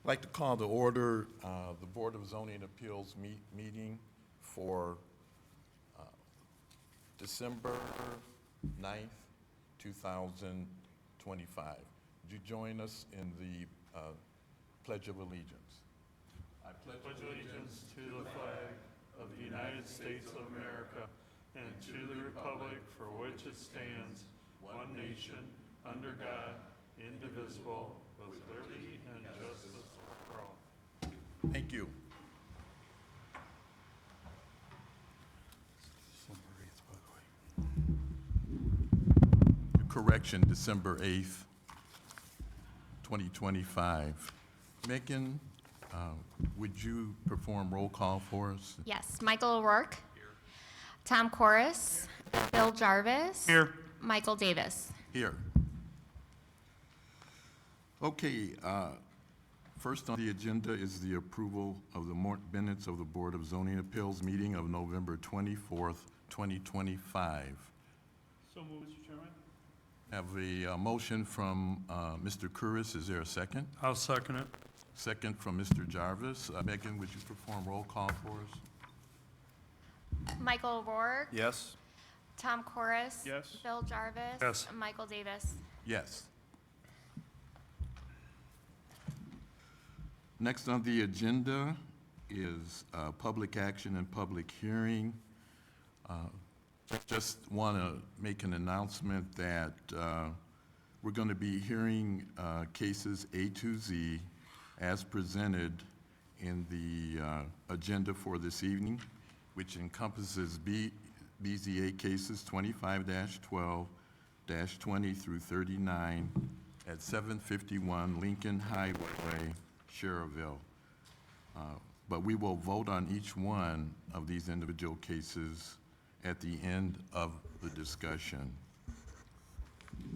I'd like to call to order the Board of Zoning Appeals meeting for December 9th, 2025. Would you join us in the Pledge of Allegiance? I pledge allegiance to the flag of the United States of America and to the republic for which it stands, one nation, under God, indivisible, with liberty and justice for all. Thank you. Correction, December 8th, 2025. Megan, would you perform roll call for us? Yes, Michael O'Rourke. Here. Tom Corris. Bill Jarvis. Here. Michael Davis. Here. Okay, first on the agenda is the approval of the minutes of the Board of Zoning Appeals meeting of November 24th, 2025. So moved, Mr. Chairman. Have a motion from Mr. Curris. Is there a second? I'll second it. Second from Mr. Jarvis. Megan, would you perform roll call for us? Michael O'Rourke. Yes. Tom Corris. Yes. Bill Jarvis. Yes. Michael Davis. Yes. Next on the agenda is public action and public hearing. Just want to make an announcement that we're going to be hearing cases A to Z as presented in the agenda for this evening, which encompasses BZA cases 25-12, -20 through 39 at 751 Lincoln Highway, Schererville. But we will vote on each one of these individual cases at the end of the discussion.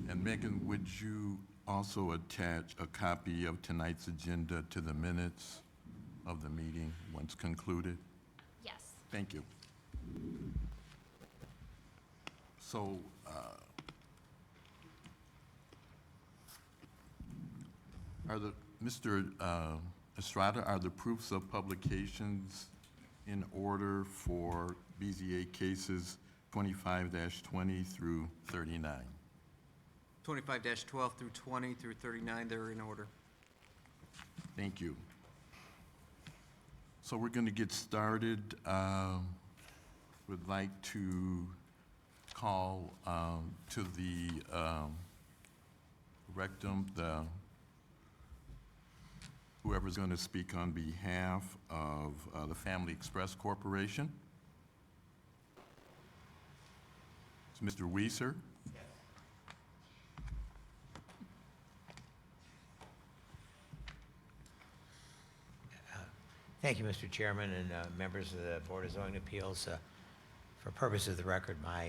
And Megan, would you also attach a copy of tonight's agenda to the minutes of the meeting once concluded? Yes. Thank you. So, Mr. Estrada, are the proofs of publications in order for BZA cases 25-20 through 39? 25-12 through 20 through 39, they're in order. Thank you. So we're going to get started. Would like to call to the rectum whoever's going to speak on behalf of the Family Express Corporation. It's Mr. Weiser. Thank you, Mr. Chairman, and members of the Board of Zoning Appeals. For purposes of the record, my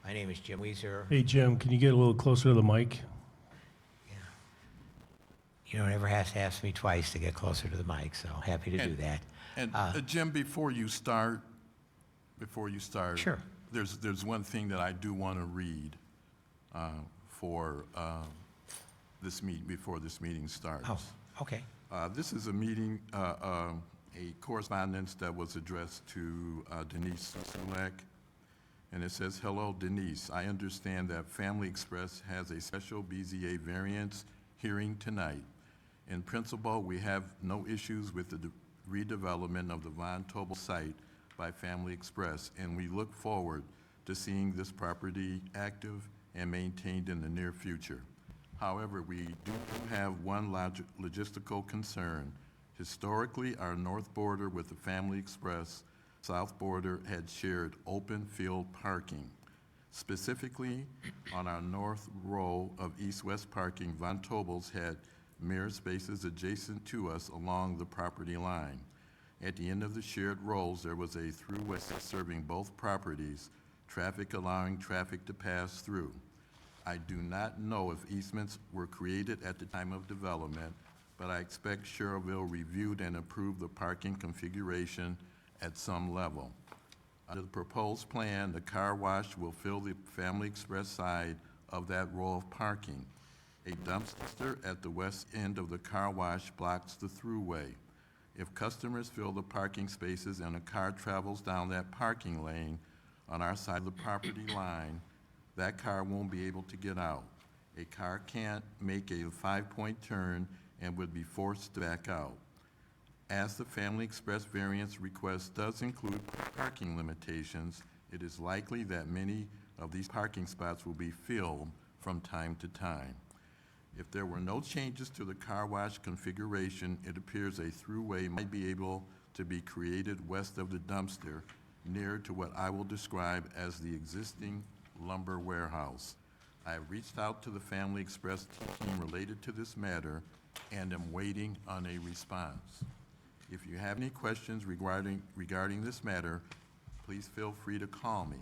name is Jim Weiser. Hey, Jim, can you get a little closer to the mic? Yeah. You don't ever have to ask me twice to get closer to the mic, so happy to do that. And Jim, before you start, Sure. There's one thing that I do want to read for this before this meeting starts. Oh, okay. This is a meeting, a correspondence that was addressed to Denise Sulek, and it says, "Hello, Denise. I understand that Family Express has a special BZA variance hearing tonight. In principle, we have no issues with the redevelopment of the Von Tobel site by Family Express, and we look forward to seeing this property active and maintained in the near future. However, we do have one logistical concern. Historically, our north border with the Family Express south border had shared open field parking. Specifically, on our north row of east-west parking, Von Tobel's had mirror spaces adjacent to us along the property line. At the end of the shared rows, there was a throughway serving both properties, traffic allowing traffic to pass through. I do not know if easements were created at the time of development, but I expect Schererville reviewed and approved the parking configuration at some level. Under the proposed plan, the car wash will fill the Family Express side of that row of parking. A dumpster at the west end of the car wash blocks the throughway. If customers fill the parking spaces and a car travels down that parking lane on our side of the property line, that car won't be able to get out. A car can't make a 5-point turn and would be forced to back out. As the Family Express variance request does include parking limitations, it is likely that many of these parking spots will be filled from time to time. If there were no changes to the car wash configuration, it appears a throughway might be able to be created west of the dumpster, near to what I will describe as the existing lumber warehouse. I have reached out to the Family Express team related to this matter and am waiting on a response. If you have any questions regarding this matter, please feel free to call me.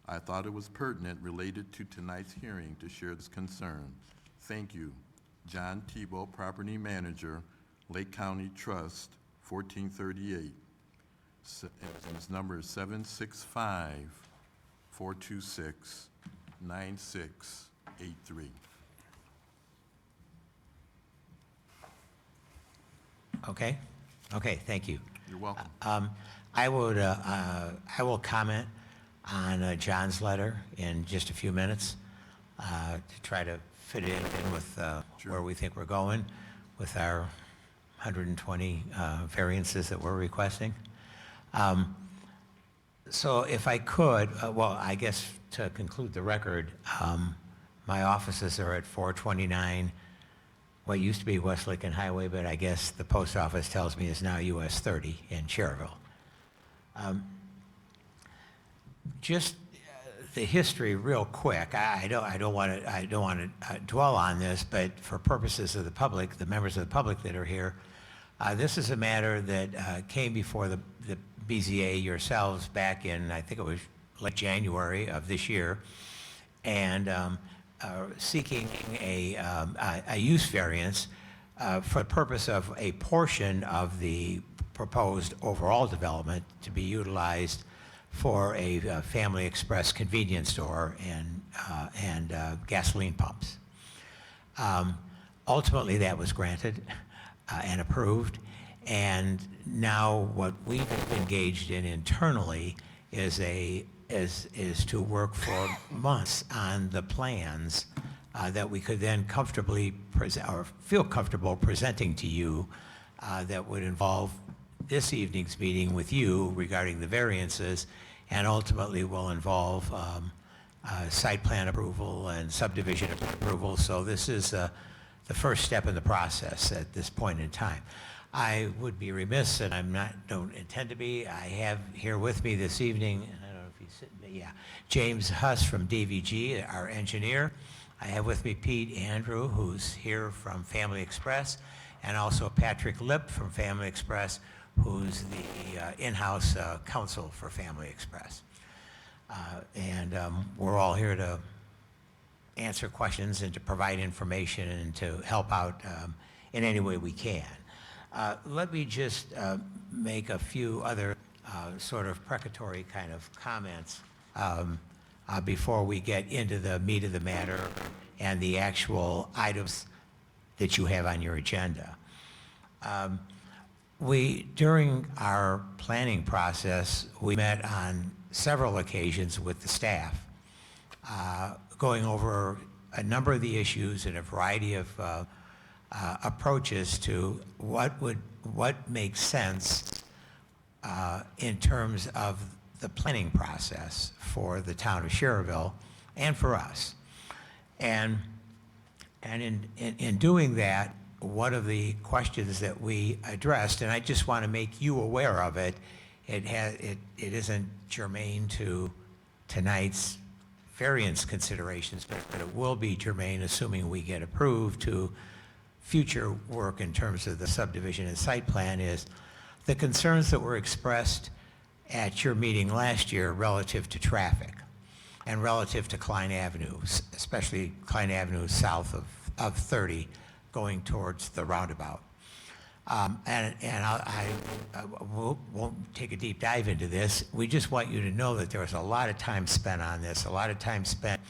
I thought it was pertinent related to tonight's hearing to share this concern. Thank you. John Tebow, Property Manager, Lake County Trust, 1438. And his number is 765-426-9683. Okay? Okay, thank you. You're welcome. I will comment on John's letter in just a few minutes to try to fit it in with where we think we're going with our 120 variances that we're requesting. So if I could, well, I guess to conclude the record, my offices are at 429, what used to be West Lincoln Highway, but I guess the post office tells me is now US 30 in Schererville. Just the history real quick. I don't want to dwell on this, but for purposes of the public, the members of the public that are here, this is a matter that came before the BZA yourselves back in, I think it was late January of this year, and seeking a use variance for the purpose of a portion of the proposed overall development to be utilized for a Family Express convenience store and gasoline pumps. Ultimately, that was granted and approved, and now what we've engaged in internally is to work for months on the plans that we could then comfortably present or feel comfortable presenting to you that would involve this evening's meeting with you regarding the variances, and ultimately will involve site plan approval and subdivision approval. So this is the first step in the process at this point in time. I would be remiss, and don't intend to be. I have here with me this evening, and I don't know if he's sitting there, yeah, James Huss from DVG, our engineer. I have with me Pete Andrew, who's here from Family Express, and also Patrick Lip from Family Express, who's the in-house counsel for Family Express. And we're all here to answer questions and to provide information and to help out in any way we can. Let me just make a few other sort of precatory kind of comments before we get into the meat of the matter and the actual items that you have on your agenda. During our planning process, we met on several occasions with the staff, going over a number of the issues and a variety of approaches to what makes sense in terms of the planning process for the town of Schererville and for us. And in doing that, one of the questions that we addressed, and I just want to make you aware of it, it isn't germane to tonight's variance considerations, but it will be germane, assuming we get approved, to future work in terms of the subdivision and site plan, is the concerns that were expressed at your meeting last year relative to traffic and relative to Klein Avenue, especially Klein Avenue south of 30, going towards the roundabout. And I won't take a deep dive into this. We just want you to know that there was a lot of time spent on this, a lot of time spent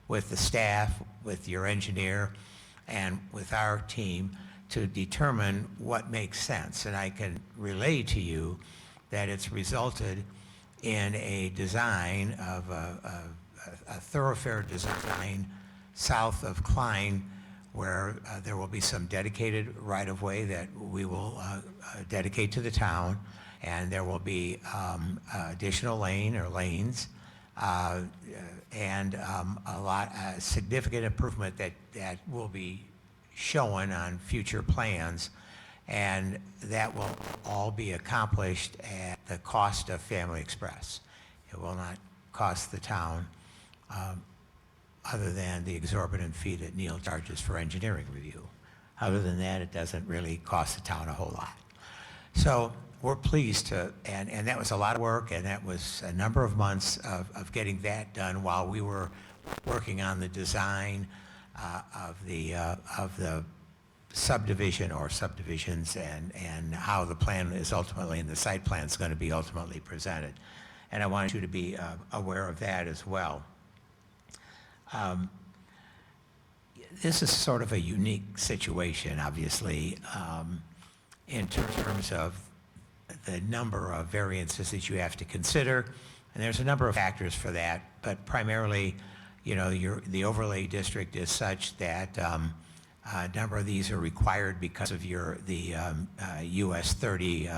with the staff, with your engineer, and with our team to determine what makes sense. And I can relay to you that it's resulted in a design of a thoroughfare design south of Klein, where there will be some dedicated right-of-way that we will dedicate to the town, and there will be additional lane or lanes, and a significant improvement that will be shown on future plans, and that will all be accomplished at the cost of Family Express. It will not cost the town other than the exorbitant fee that Neil charges for engineering review. Other than that, it doesn't really cost the town a whole lot. So we're pleased to, and that was a lot of work, and that was a number of months of getting that done while we were working on the design of the subdivision or subdivisions and how the plan is ultimately, and the site plan is going to be ultimately presented. And I wanted you to be aware of that as well. This is sort of a unique situation, obviously, in terms of the number of variances that you have to consider. And there's a number of factors for that, but primarily, you know, the overlay district is such that a number of these are required because of the US 30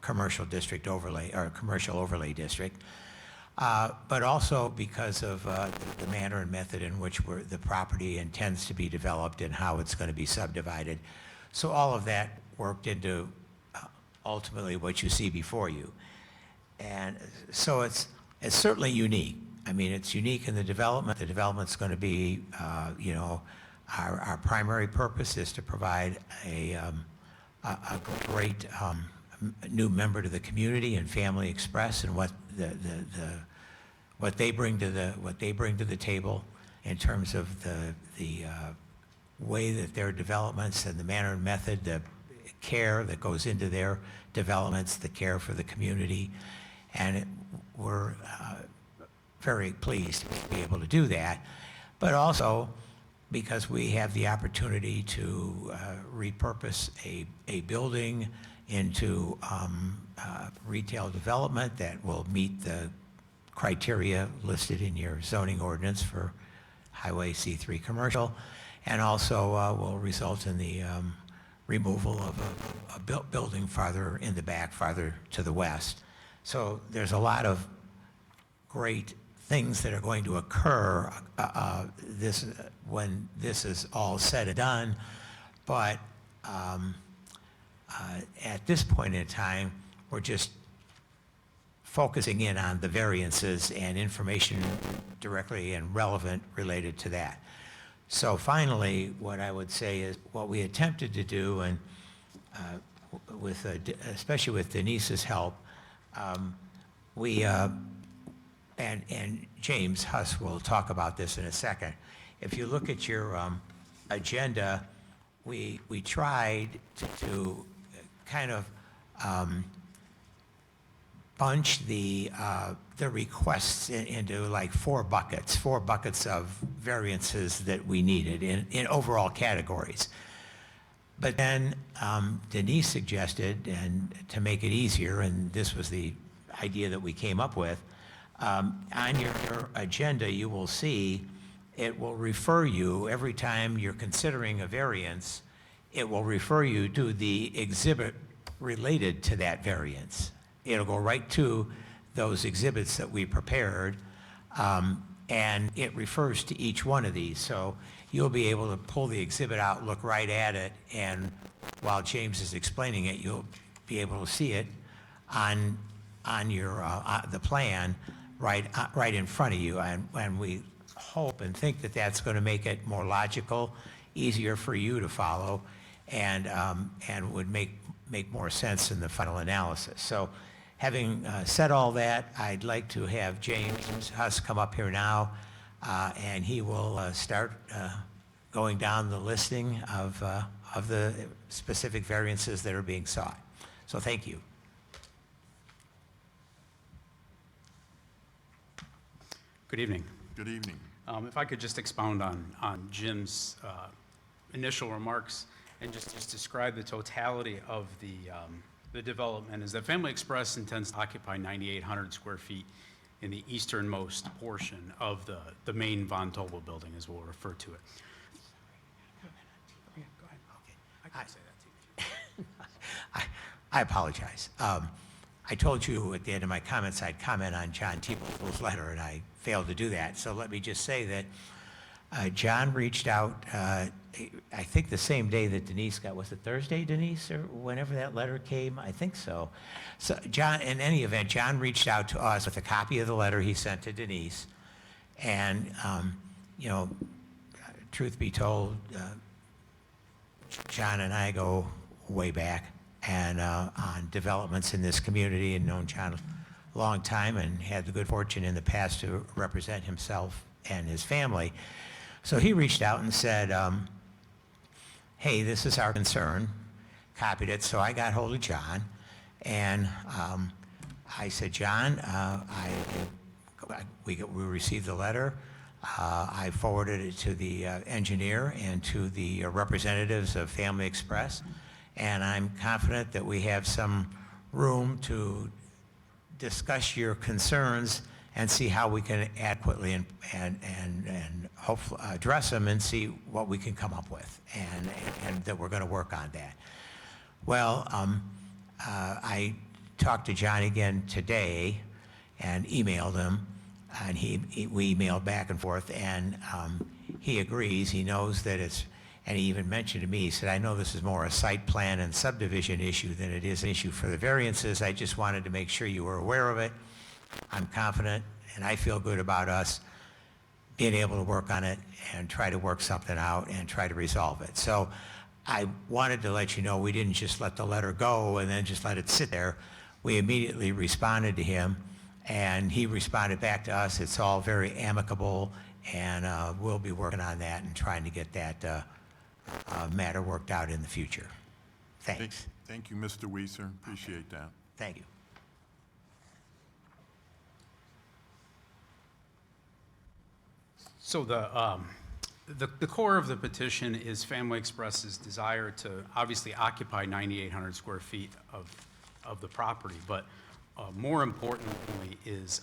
commercial district overlay, or commercial overlay district. But also because of the manner and method in which the property intends to be developed and how it's going to be subdivided. So all of that worked into ultimately what you see before you. And so it's certainly unique. I mean, it's unique in the development. The development's going to be, you know, our primary purpose is to provide a great new member to the community and Family Express, and what they bring to the table in terms of the way that their developments and the manner and method, the care that goes into their developments, the care for the community, and we're very pleased to be able to do that. But also because we have the opportunity to repurpose a building into retail development that will meet the criteria listed in your zoning ordinance for Highway C3 commercial, and also will result in the removal of a building farther in the back, farther to the west. So there's a lot of great things that are going to occur when this is all said and done, but at this point in time, we're just focusing in on the variances and information directly and relevant related to that. So finally, what I would say is what we attempted to do, and especially with Denise's help, and James Huss will talk about this in a second. If you look at your agenda, we tried to kind of bunch the requests into like four buckets of variances that we needed in overall categories. But then Denise suggested, and to make it easier, and this was the idea that we came up with, on your agenda you will see it will refer you, every time you're considering a variance, it will refer you to the exhibit related to that variance. It'll go right to those exhibits that we prepared, and it refers to each one of these. So you'll be able to pull the exhibit out, look right at it, and while James is explaining it, you'll be able to see it on your the plan right in front of you. And we hope and think that that's going to make it more logical, easier for you to follow, and would make more sense in the final analysis. So having said all that, I'd like to have James Huss come up here now, and he will start going down the listing of the specific variances that are being sought. So thank you. Good evening. Good evening. If I could just expound on Jim's initial remarks and just describe the totality of the development is that Family Express intends to occupy 9,800 square feet in the easternmost portion of the main Von Tobel building, as we'll refer to it. Go ahead. I can say that to you. I apologize. I told you at the end of my comments I'd comment on John Tebow's letter, and I failed to do that. So let me just say that John reached out, I think the same day that Denise got, was it Thursday, Denise, or whenever that letter came? I think so. So John, in any event, John reached out to us with a copy of the letter he sent to Denise. And, you know, truth be told, John and I go way back and on developments in this community, and known John a long time and had the good fortune in the past to represent himself and his family. So he reached out and said, hey, this is our concern, copied it. So I got hold of John, and I said, John, we received the letter. I forwarded it to the engineer and to the representatives of Family Express, and I'm confident that we have some room to discuss your concerns and see how we can adequately and hopefully address them and see what we can come up with, and that we're going to work on that. Well, I talked to John again today and emailed him, and we emailed back and forth, and he agrees. He knows that it's, and he even mentioned to me, he said, I know this is more a site plan and subdivision issue than it is an issue for the variances. I just wanted to make sure you were aware of it. I'm confident, and I feel good about us being able to work on it and try to work something out and try to resolve it. So I wanted to let you know we didn't just let the letter go and then just let it sit there. We immediately responded to him, and he responded back to us. It's all very amicable, and we'll be working on that and trying to get that matter worked out in the future. Thanks. Thank you, Mr. Weiser. Appreciate that. Thank you. So the core of the petition is Family Express's desire to obviously occupy 9,800 square feet of the property, but more importantly is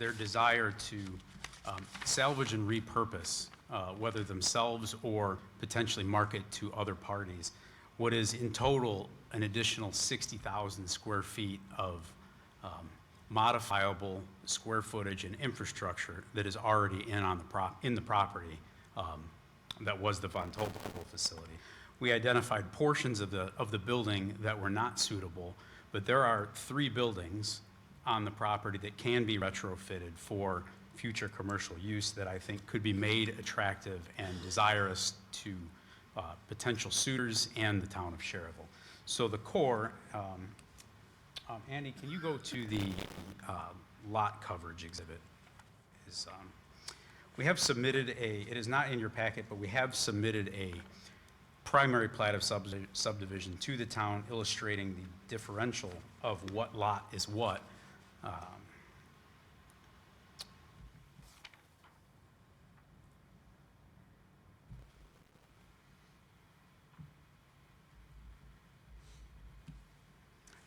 their desire to salvage and repurpose, whether themselves or potentially market to other parties, what is in total an additional 60,000 square feet of modifiable square footage and infrastructure that is already in the property that was the Von Tobel facility. We identified portions of the building that were not suitable, but there are 3 buildings on the property that can be retrofitted for future commercial use that I think could be made attractive and desirous to potential suitors and the town of Schererville. So the core, Andy, can you go to the lot coverage exhibit? We have submitted it is not in your packet, but we have submitted a primary plat of subdivision to the town illustrating the differential of what lot is what.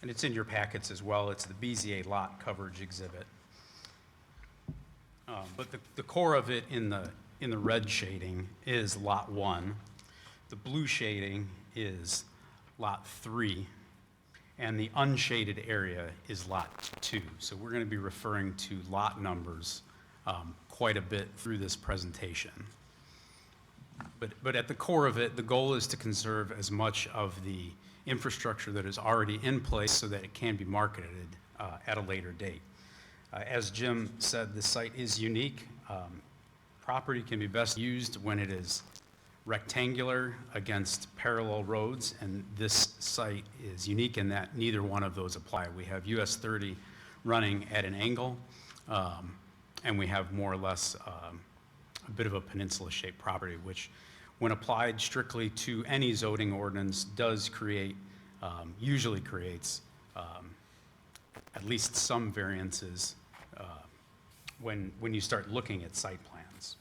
And it's in your packets as well. It's the BZA lot coverage exhibit. But the core of it in the red shading is lot 1. The blue shading is lot 3. And the unshaded area is lot 2. So we're going to be referring to lot numbers quite a bit through this presentation. But at the core of it, the goal is to conserve as much of the infrastructure that is already in place so that it can be marketed at a later date. As Jim said, the site is unique. Property can be best used when it is rectangular against parallel roads, and this site is unique in that neither one of those apply. We have US 30 running at an angle, and we have more or less a bit of a peninsula-shaped property, which when applied strictly to any zoning ordinance does create, usually creates at least some variances when you start looking at site plans.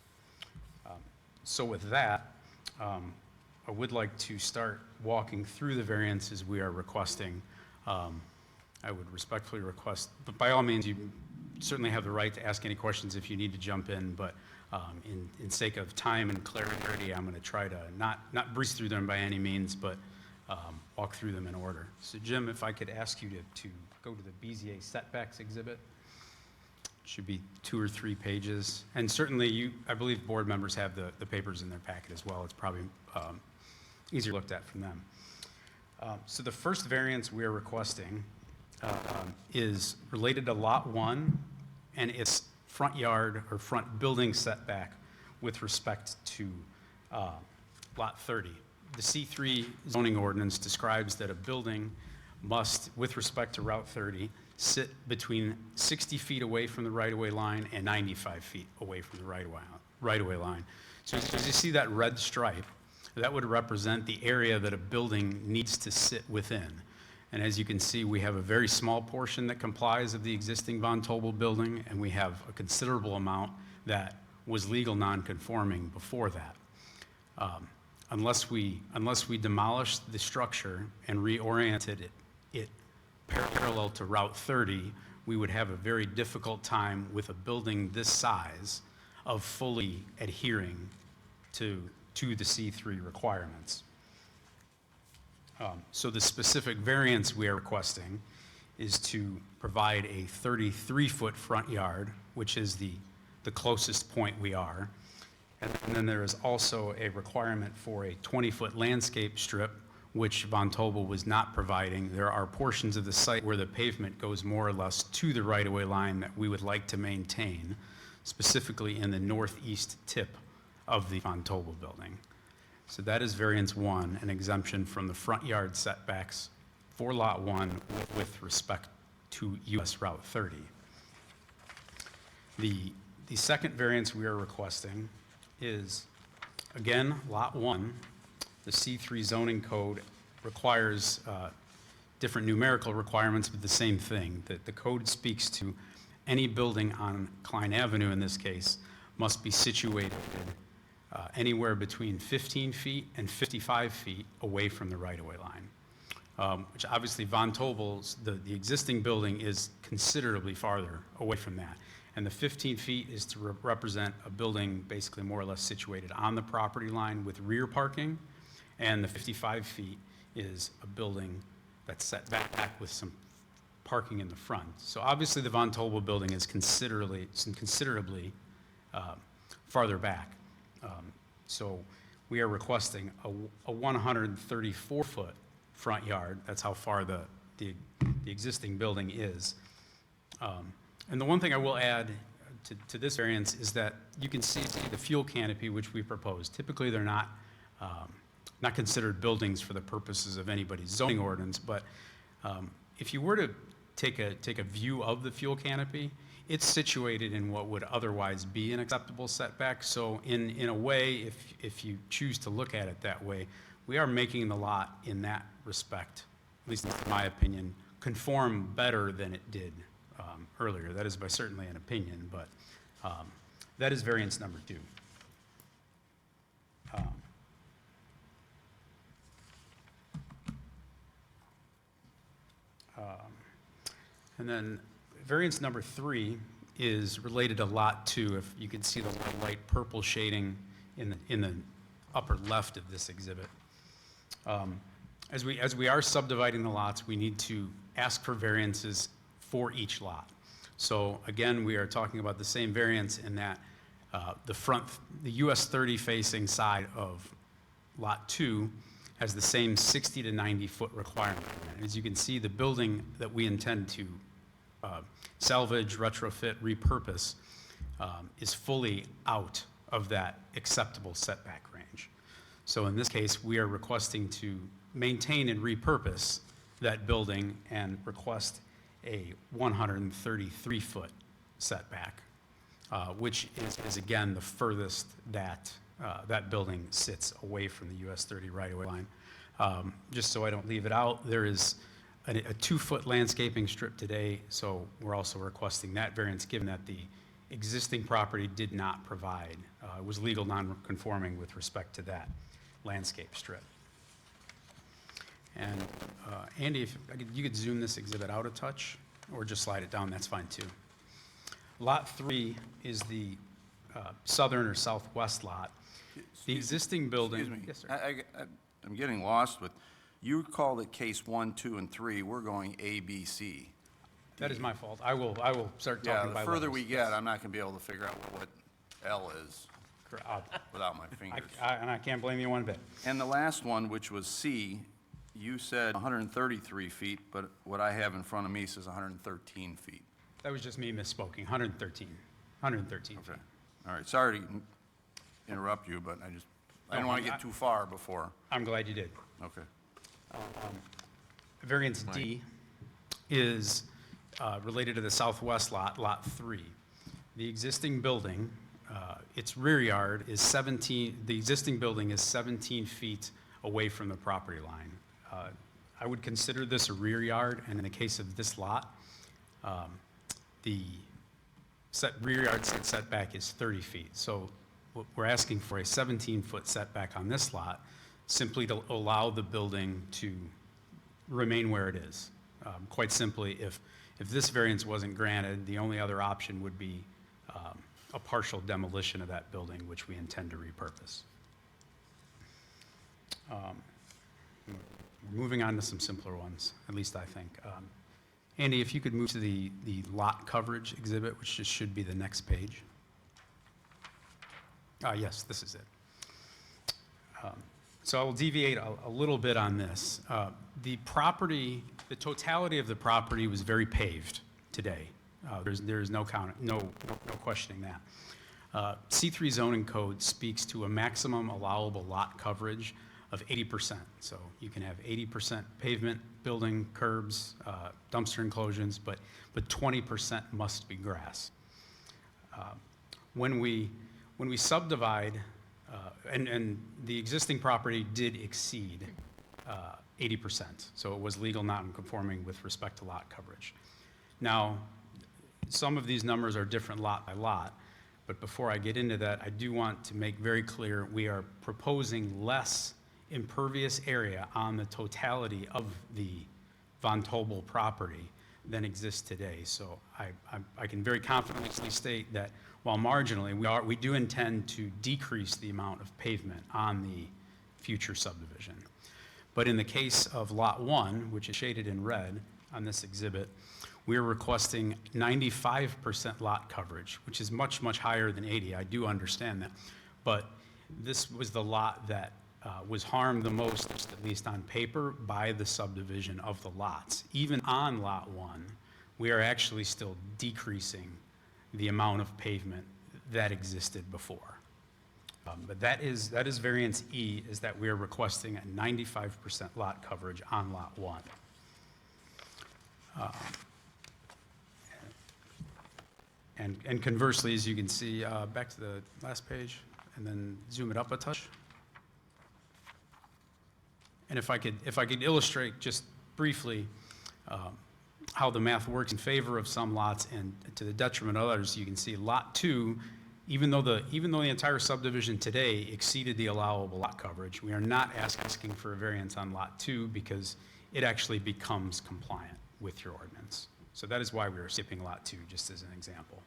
So with that, I would like to start walking through the variances we are requesting. I would respectfully request, but by all means, you certainly have the right to ask any questions if you need to jump in, but in sake of time and clarity, I'm going to try to not breeze through them by any means, but walk through them in order. So Jim, if I could ask you to go to the BZA setbacks exhibit. Should be 2 or 3 pages. And certainly I believe board members have the papers in their packet as well. It's probably easier looked at from them. So the first variance we are requesting is related to Lot 1 and its front yard or front building setback with respect to Lot 30. The C3 zoning ordinance describes that a building must, with respect to Route 30, sit between 60 feet away from the right-of-way line and 95 feet away from the right-of-way line. So as you see that red stripe, that would represent the area that a building needs to sit within. And as you can see, we have a very small portion that complies of the existing Von Tobel building, and we have a considerable amount that was legal non-conforming before that. Unless we demolished the structure and reoriented it parallel to Route 30, we would have a very difficult time with a building this size of fully adhering to the C3 requirements. So the specific variance we are requesting is to provide a 33-foot front yard, which is the closest point we are. And then there is also a requirement for a 20-foot landscape strip, which Von Tobel was not providing. There are portions of the site where the pavement goes more or less to the right-of-way line that we would like to maintain, specifically in the northeast tip of the Von Tobel building. So that is variance 1, an exemption from the front yard setbacks for Lot 1 with respect to US Route 30. The second variance we are requesting is, again, Lot 1. The C3 zoning code requires different numerical requirements, but the same thing, that the code speaks to any building on Klein Avenue, in this case, must be situated anywhere between 15 feet and 55 feet away from the right-of-way line, which obviously Von Tobel's, the existing building is considerably farther away from that. And the 15 feet is to represent a building basically more or less situated on the property line with rear parking, and the 55 feet is a building that's set back with some parking in the front. So obviously the Von Tobel building is considerably farther back. So we are requesting a 134-foot front yard. That's how far the existing building is. And the one thing I will add to this variance is that you can see the fuel canopy which we proposed. Typically they're not considered buildings for the purposes of anybody's zoning ordinance, but if you were to take a view of the fuel canopy, it's situated in what would otherwise be an acceptable setback. So in a way, if you choose to look at it that way, we are making the lot in that respect, at least in my opinion, conform better than it did earlier. That is by certainly an opinion, but that is variance number 2. And then variance number 3 is related to Lot 2. If you can see the light purple shading in the upper left of this exhibit. As we are subdividing the lots, we need to ask for variances for each lot. So again, we are talking about the same variance in that the US 30 facing side of Lot 2 has the same 60 to 90 foot requirement. And as you can see, the building that we intend to salvage, retrofit, repurpose is fully out of that acceptable setback range. So in this case, we are requesting to maintain and repurpose that building and request a 133-foot setback, which is again the furthest that that building sits away from the US 30 right-of-way line. Just so I don't leave it out, there is a 2-foot landscaping strip today, so we're also requesting that variance given that the existing property did not provide, was legal non-conforming with respect to that. landscape strip. And Andy, if you could zoom this exhibit out a touch, or just slide it down, that's fine too. Lot 3 is the southern or southwest lot. The existing building. Excuse me. Yes, sir. I'm getting lost with, you called it case 1, 2, and 3. We're going A, B, C. That is my fault. I will start Yeah, talking the by further we letters. get, I'm not going to be able to figure out what L is without my fingers. And I can't blame you one bit. And the last one, which was C, you said 133 feet, but what I have in front of me says 113 feet. That was just me misspoking, 113 feet. Okay. All right, sorry to interrupt you, but I don't want to get too far before. I'm glad you did. Okay. Variance D is related to the southwest lot, Lot 3. The existing building, its rear yard is 17, the existing building is 17 feet away from the property line. I would consider this a rear yard, and in the case of this lot, the rear yard setback is 30 feet. So we're asking for a 17-foot setback on this lot, simply to allow the building to remain where it is. Quite simply, if this variance wasn't granted, the only other option would be a partial demolition of that building, which we intend to repurpose. We're moving on to some simpler ones, at least I think. Andy, if you could move to the lot coverage exhibit, which just should be the next page. Yes, this is it. So I'll deviate a little bit on this. The property, the totality of the property was very paved today. There's no questioning that. C3 zoning code speaks to a maximum allowable lot coverage of 80%. So you can have 80% pavement, building, curbs, dumpster enclosures, but 20% must be grass. When we subdivide, and the existing property did exceed 80%, so it was legal non-conforming with respect to lot coverage. Now, some of these numbers are different lot by lot, but before I get into that, I do want to make very clear we are proposing less impervious area on the totality of the Von Tobel property than exists today. So I can very confidently state that while marginally, we do intend to decrease the amount of pavement on the future subdivision. But in the case of Lot 1, which is shaded in red on this exhibit, we are requesting 95% lot coverage, which is much, much higher than 80. I do understand that. But this was the lot that was harmed the most, at least on paper, by the subdivision of the lots. Even on Lot 1, we are actually still decreasing the amount of pavement that existed before. But that is variance E, is that we are requesting a 95% lot coverage on Lot 1. And conversely, as you can see, back to the last page, and then zoom it up a touch. And if I could illustrate just briefly how the math works in favor of some lots and to the detriment of others, you can see Lot 2, even though the entire subdivision today exceeded the allowable lot coverage, we are not asking for a variance on Lot 2 because it actually becomes compliant with your ordinance. So that is why we are skipping Lot 2, just as an example.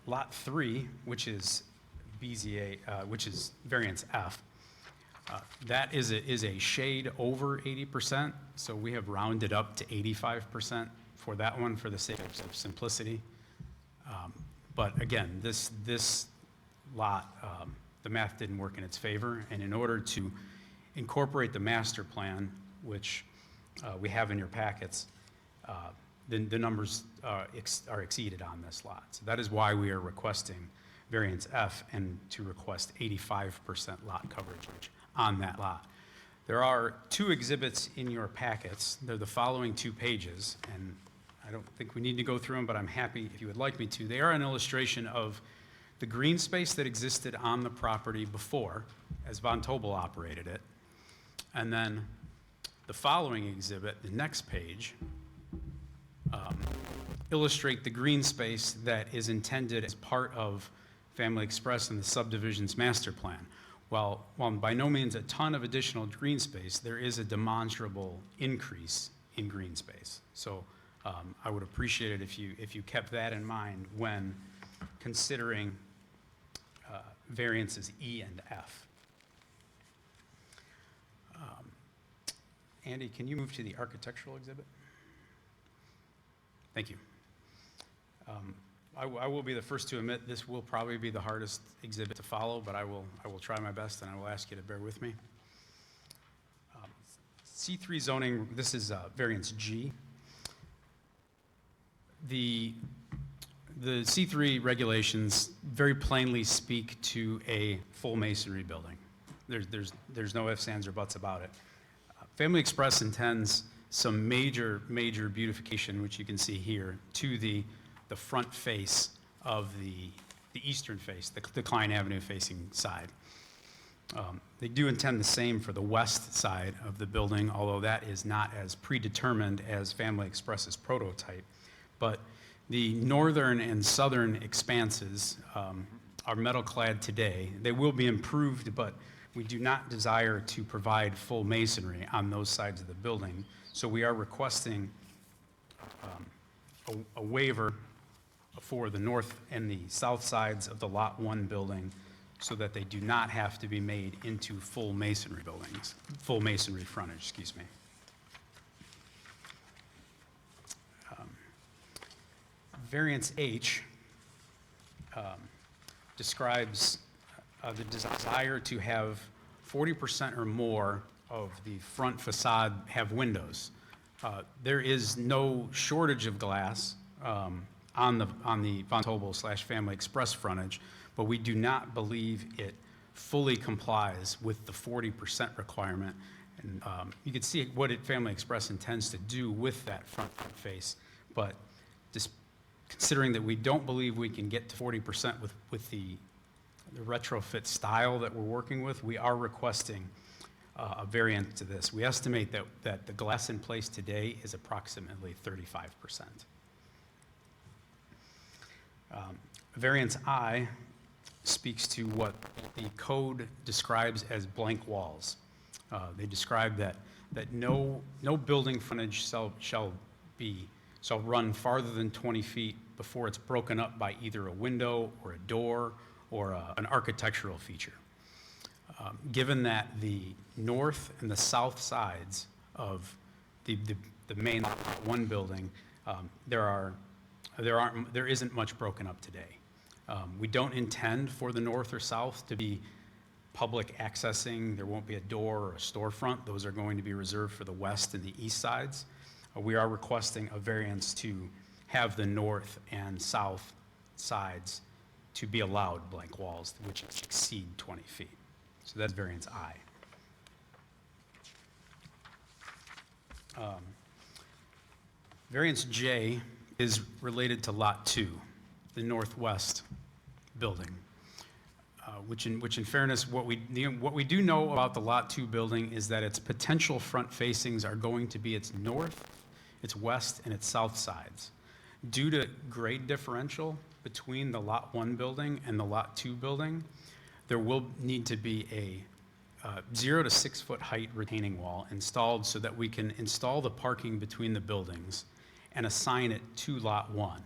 Lot 3, which is BZA, which is variance F, that is a shade over 80%, so we have rounded up to 85% for that one for the sake of simplicity. But again, this lot, the math didn't work in its favor, and in order to incorporate the master plan, which we have in your packets, the numbers are exceeded on this lot. So that is why we are requesting variance F and to request 85% lot coverage on that lot. There are two exhibits in your packets. They're the following 2 pages, and I don't think we need to go through them, but I'm happy if you would like me to. They are an illustration of the green space that existed on the property before, as Von Tobel operated it. And then the following exhibit, the next page, illustrate the green space that is intended as part of Family Express and the subdivision's master plan. while by no means a ton of additional green space, there is a demonstrable increase in green space. So I would appreciate it if you kept that in mind when considering variances E and F. Andy, can you move to the architectural exhibit? Thank you. I will be the first to admit this will probably be the hardest exhibit to follow, but I will try my best, and I will ask you to bear with me. C3 zoning, this is variance G. The C3 regulations very plainly speak to a full masonry building. There's no ifs, ands, or buts about it. Family Express intends some major beautification, which you can see here, to the front face of the eastern face, the Klein Avenue facing side. They do intend the same for the west side of the building, although that is not as predetermined as Family Express's prototype. But the northern and southern expanses are metal clad today. They will be improved, but we do not desire to provide full masonry on those sides of the building. So we are requesting a waiver for the north and the south sides of the Lot 1 building so that they do not have to be made into full masonry buildings, full masonry frontage, excuse me. Variance H describes the desire to have 40% or more of the front facade have windows. There is no shortage of glass on the Von Tobel/Family Express frontage, but we do not believe it fully complies with the 40% requirement. And you can see what Family Express intends to do with that front face, but just considering that we don't believe we can get to 40% with the retrofit style that we're working with, we are requesting a variant to this. We estimate that the glass in place today is approximately 35%. Variance I speaks to what the code describes as blank walls. They describe that no building frontage shall run farther than 20 feet before it's broken up by either a window or a door or an architectural feature. Given that the north and the south sides of the main Lot 1 building, there isn't much broken up today. We don't intend for the north or south to be public accessing. There won't be a door or a storefront. Those are going to be reserved for the west and the east sides. We are requesting a variance to have the north and south sides to be allowed blank walls, which exceed 20 feet. So that's variance I. Variance J is related to Lot 2, the northwest building, which in fairness, what we do know about the Lot 2 building is that its potential front facings are going to be its north, its west, and its south sides. Due to grade differential between the Lot 1 building and the Lot 2 building, there will need to be a 0 to 6 foot height retaining wall installed so that we can install the parking between the buildings and assign it to Lot 1.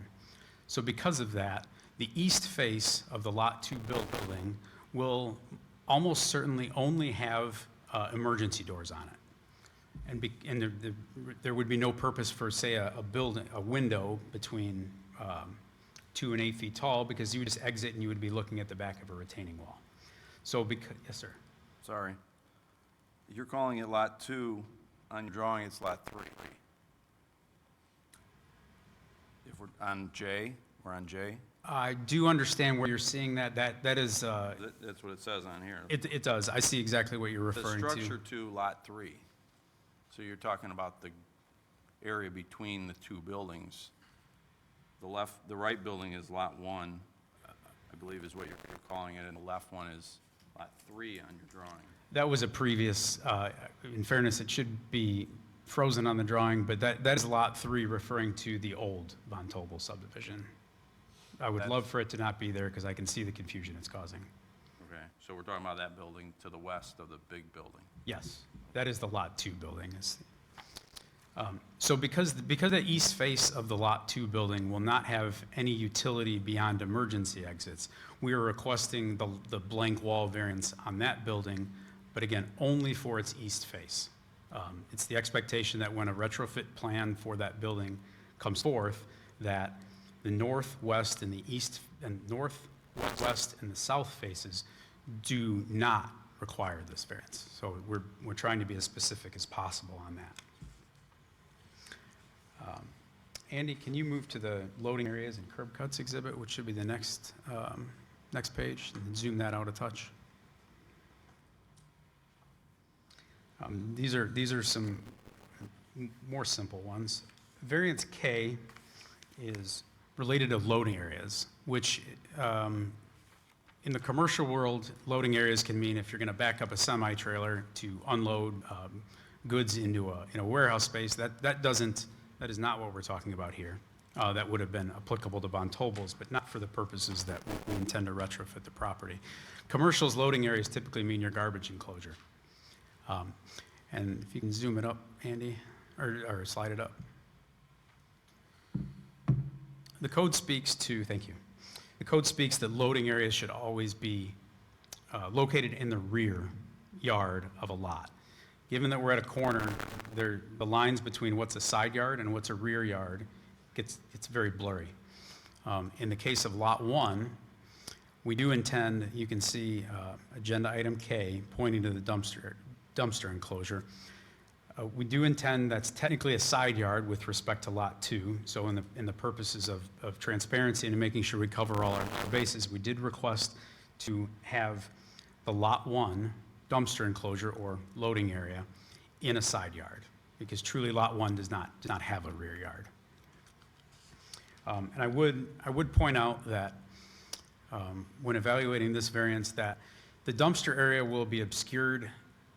So because of that, the east face of the Lot 2 building will almost certainly only have emergency doors on it. And there would be no purpose for, say, a window between 2 and 8 feet tall, because you would just exit and you would be looking at the back of a retaining wall. So yes, sir. Sorry. You're calling it Lot 2, on your drawing it's Lot 3. If we're on J, we're on J? I do understand where you're seeing that. That is, That's what it says on here. it does. I see exactly what you're The referring to. structure to Lot 3. So you're talking about the area between the two buildings. The right building is Lot 1, I believe is what you're calling it, and the left one is Lot 3 on your drawing. That was a previous, in fairness, it should be frozen on the drawing, but that is Lot 3 referring to the old Von Tobel subdivision. I would love for it to not be there because I can see the confusion it's causing. Okay, so we're talking about that building to the west of the big building. Yes, that is the Lot 2 building. So because the east face of the Lot 2 building will not have any utility beyond emergency exits, we are requesting the blank wall variance on that building, but again, only for its east face. It's the expectation that when a retrofit plan for that building comes forth, that the northwest and the east, and northwest and the south faces do not require this variance. So we're trying to be as specific as possible on that. Andy, can you move to the loading areas and curb cuts exhibit, which should be the next page, and zoom that out a touch? These are some more simple ones. Variance K is related to loading areas, which in the commercial world, loading areas can mean if you're going to back up a semi-trailer to unload goods into a warehouse space. That is not what we're talking about here. That would have been applicable to Von Tobel's, but not for the purposes that we intend to retrofit the property. Commercial's loading areas typically mean your garbage enclosure. And if you can zoom it up, Andy, or slide it up. The code speaks to, thank you. The code speaks that loading areas should always be located in the rear yard of a lot. Given that we're at a corner, the lines between what's a side yard and what's a rear yard gets very blurry. In the case of Lot 1, we do intend, you can see agenda item K pointing to the dumpster enclosure. We do intend that's technically a side yard with respect to Lot 2. So in the purposes of transparency and making sure we cover all our bases, we did request to have the Lot 1 dumpster enclosure or loading area in a side yard, because truly Lot 1 does not have a rear yard. And I would point out that when evaluating this variance, that the dumpster area will be obscured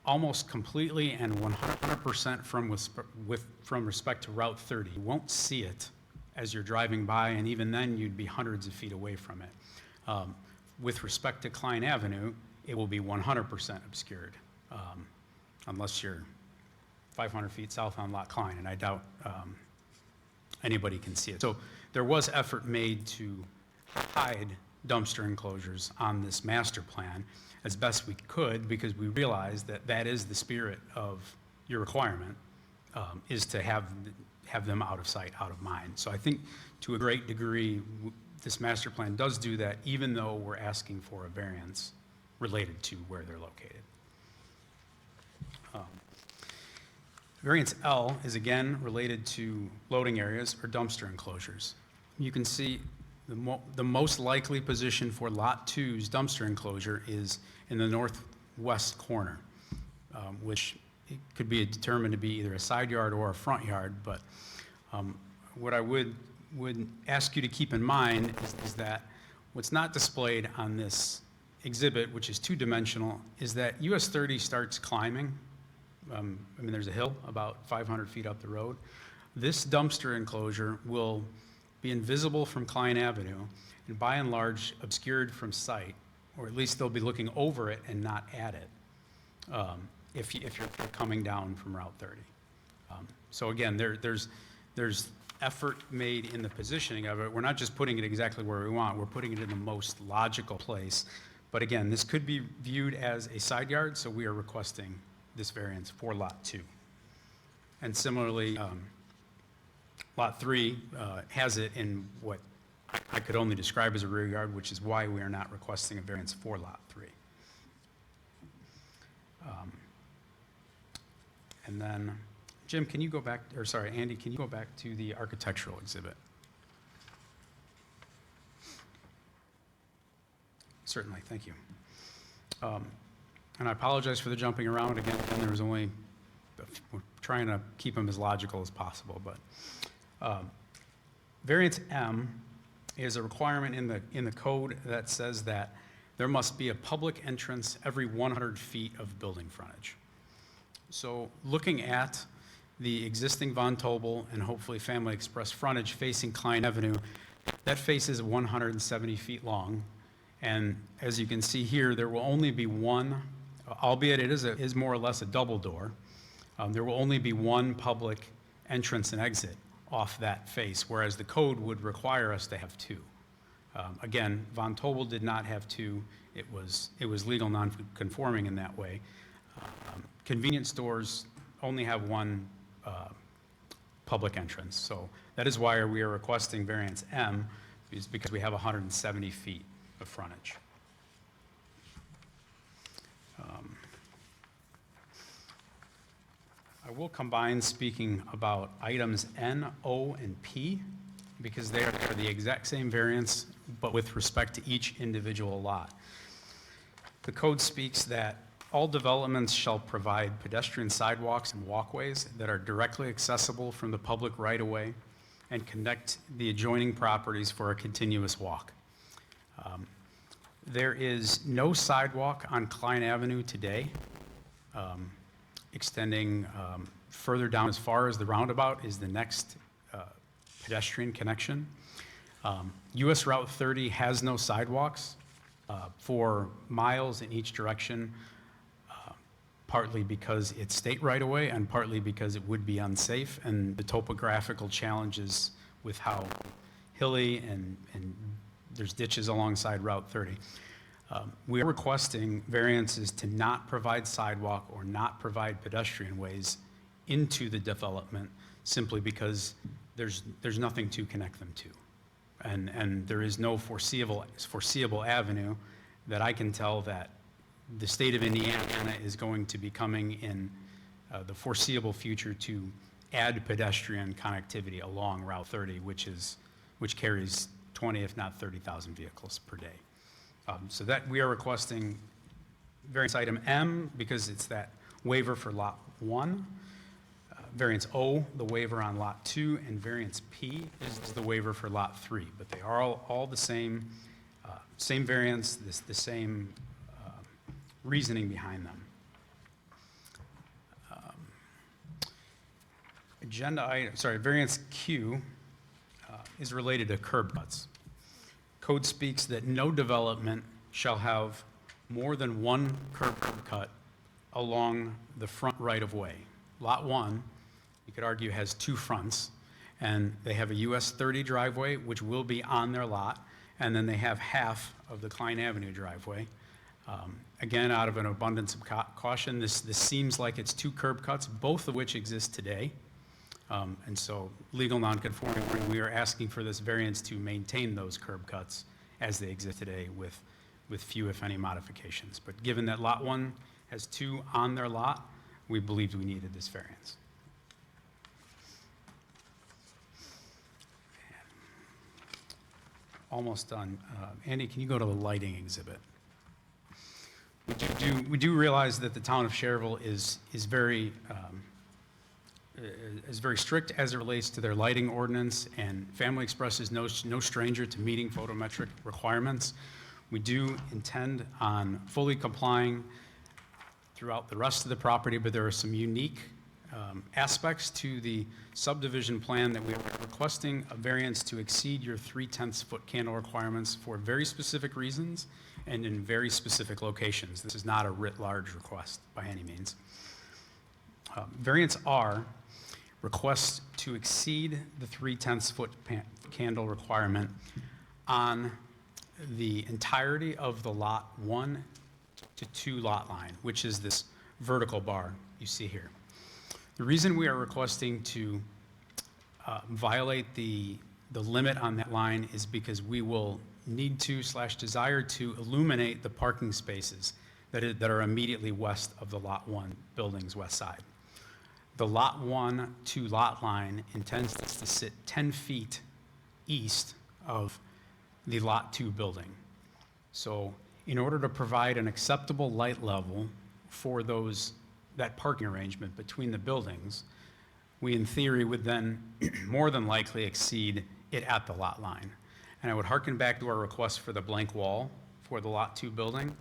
almost completely and 100% from respect to Route 30. You won't see it as you're driving by, and even then you'd be hundreds of feet away from it. With respect to Klein Avenue, it will be 100% obscured, unless you're 500 feet south on Lot Klein, and I doubt anybody can see it. So there was effort made to hide dumpster enclosures on this master plan as best we could, because we realized that that is the spirit of your requirement, is to have them out of sight, out of mind. So I think to a great degree, this master plan does do that, even though we're asking for a variance related to where they're located. Variance L is again related to loading areas or dumpster enclosures. You can see the most likely position for Lot 2's dumpster enclosure is in the northwest corner, which could be determined to be either a side yard or a front yard. But what I would ask you to keep in mind is that what's not displayed on this exhibit, which is two-dimensional, is that US 30 starts climbing. There's a hill about 500 feet up the road. This dumpster enclosure will be invisible from Klein Avenue and by and large obscured from sight, or at least they'll be looking over it and not at it if you're coming down from Route 30. So again, there's effort made in the positioning of it. We're not just putting it exactly where we want, we're putting it in the most logical place. But again, this could be viewed as a side yard, so we are requesting this variance for Lot 2. And similarly, Lot 3 has it in what I could only describe as a rear yard, which is why we are not requesting a variance for Lot 3. And then, Jim, can you go back, or sorry, Andy, can you go back to the architectural exhibit? Certainly, thank you. And I apologize for the jumping around again. There was only, we're trying to keep them as logical as possible, but variance M is a requirement in the code that says that there must be a public entrance every 100 feet of building frontage. So looking at the existing Von Tobel and hopefully Family Express frontage facing Klein Avenue, that face is 170 feet long, And as you can see here, there will only be one, albeit it is more or less a double door, there will only be one public entrance and exit off that face, whereas the code would require us to have two. Again, Von Tobel did not have two. It was legal non-conforming in that way. Convenience stores only have one public entrance. So that is why we are requesting variance M, is because we have 170 feet of frontage. I will combine speaking about items N, O, and P, because they are the exact same variance, but with respect to each individual lot. The code speaks that all developments shall provide pedestrian sidewalks and walkways that are directly accessible from the public right-of-way and connect the adjoining properties for a continuous walk. There is no sidewalk on Klein Avenue today. Extending further down as far as the roundabout is the next pedestrian connection. US Route 30 has no sidewalks for miles in each direction, partly because it's state right-of-way and partly because it would be unsafe, and the topographical challenges with how hilly and there's ditches alongside Route 30. We are requesting variances to not provide sidewalk or not provide pedestrian ways into the development simply because there's nothing to connect them to. And there is no foreseeable avenue that I can tell that the state of Indiana is going to be coming in the foreseeable future to add pedestrian connectivity along Route 30, which carries 20, if not 30,000 vehicles per day. So that we are requesting variance item M because it's that waiver for lot 1. Variance O, the waiver on lot 2, and variance P is the waiver for lot 3. But they are all the same, same variance, the same reasoning behind them. Variance Q is related to curb cuts. Code speaks that no development shall have more than one curb cut along the front right-of-way. Lot 1, you could argue, has two fronts, and they have a US 30 driveway, which will be on their lot, and then they have half of the Klein Avenue driveway. Again, out of an abundance of caution, this seems like it's two curb cuts, both of which exist today. And so legal non-conforming, we are asking for this variance to maintain those curb cuts as they exist today with few, if any, modifications. But given that lot 1 has two on their lot, we believed we needed this variance. Almost done. Andy, can you go to the lighting exhibit? We do realize that the town of Schererville is very strict as it relates to their lighting ordinance, and Family Express is no stranger to meeting photometric requirements. We do intend on fully complying throughout the rest of the property, but there are some unique aspects to the subdivision plan that we are requesting a variance to exceed your 3/10 foot candle requirements for very specific reasons and in very specific locations. This is not a writ large request by any means. Variance R requests to exceed the 3/10 foot candle requirement on the entirety of the lot 1 to 2 lot line, which is this vertical bar you see here. The reason we are requesting to violate the limit on that line is because we will need to / desire to illuminate the parking spaces that are immediately west of the lot 1 building's west side. The lot 1 to lot line intends to sit 10 feet east of the lot 2 building. So in order to provide an acceptable light level for that parking arrangement between the buildings, we in theory would then more than likely exceed it at the lot line. And I would hearken back to our request for the blank wall for the lot 2 building,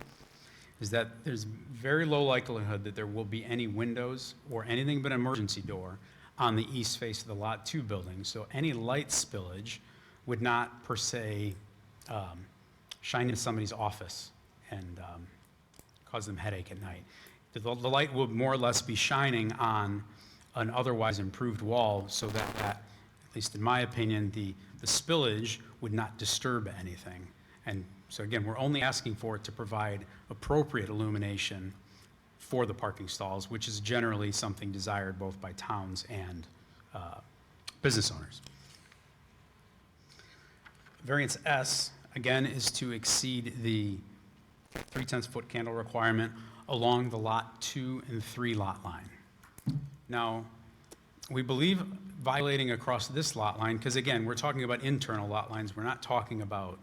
is that there's very low likelihood that there will be any windows or anything but an emergency door on the east face of the lot 2 building. So any light spillage would not per se shine into somebody's office and cause them headache at night. The light will more or less be shining on an otherwise improved wall so that, at least in my opinion, the spillage would not disturb anything. And so again, we're only asking for it to provide appropriate illumination for the parking stalls, which is generally something desired both by towns and business owners. Variance S, again, is to exceed the 3/10 foot candle requirement along the Lot 2 and 3 lot line. Now, we believe violating across this lot line, because again, we're talking about internal lot lines, we're not talking about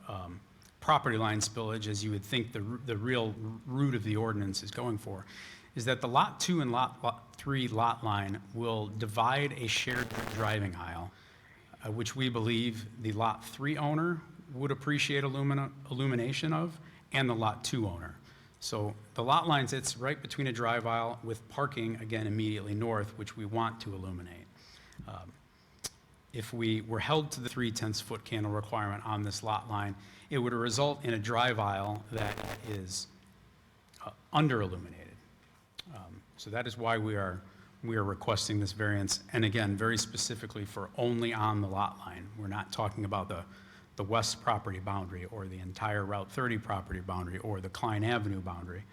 property line spillage, as you would think the real root of the ordinance is going for, is that the Lot 2 and Lot 3 lot line will divide a shared driving aisle, which we believe the Lot 3 owner would appreciate illumination of, and the Lot 2 owner. So the lot line sits right between a drive aisle with parking, again, immediately north, which we want to illuminate. If we were held to the 3/10 foot candle requirement on this lot line, it would result in a drive aisle that is under-illuminated. So that is why we are requesting this variance, and again, very specifically for only on the lot line. We're not talking about the west property boundary or the entire Route 30 property boundary or the Klein Avenue boundary.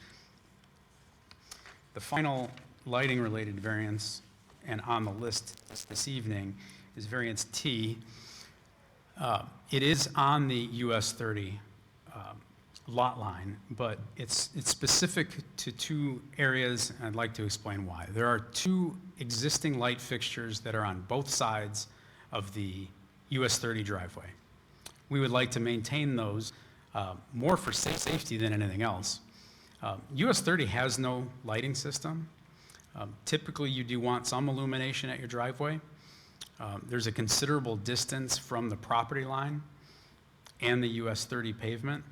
The final lighting-related variance, and on the list this evening, is variance T. It is on the US 30 lot line, but it's specific to two areas, and I'd like to explain why. There are two existing light fixtures that are on both sides of the US 30 driveway. We would like to maintain those more for safety than anything else. US 30 has no lighting system. Typically, you do want some illumination at your driveway. There's a considerable distance from the property line and the US 30 pavement,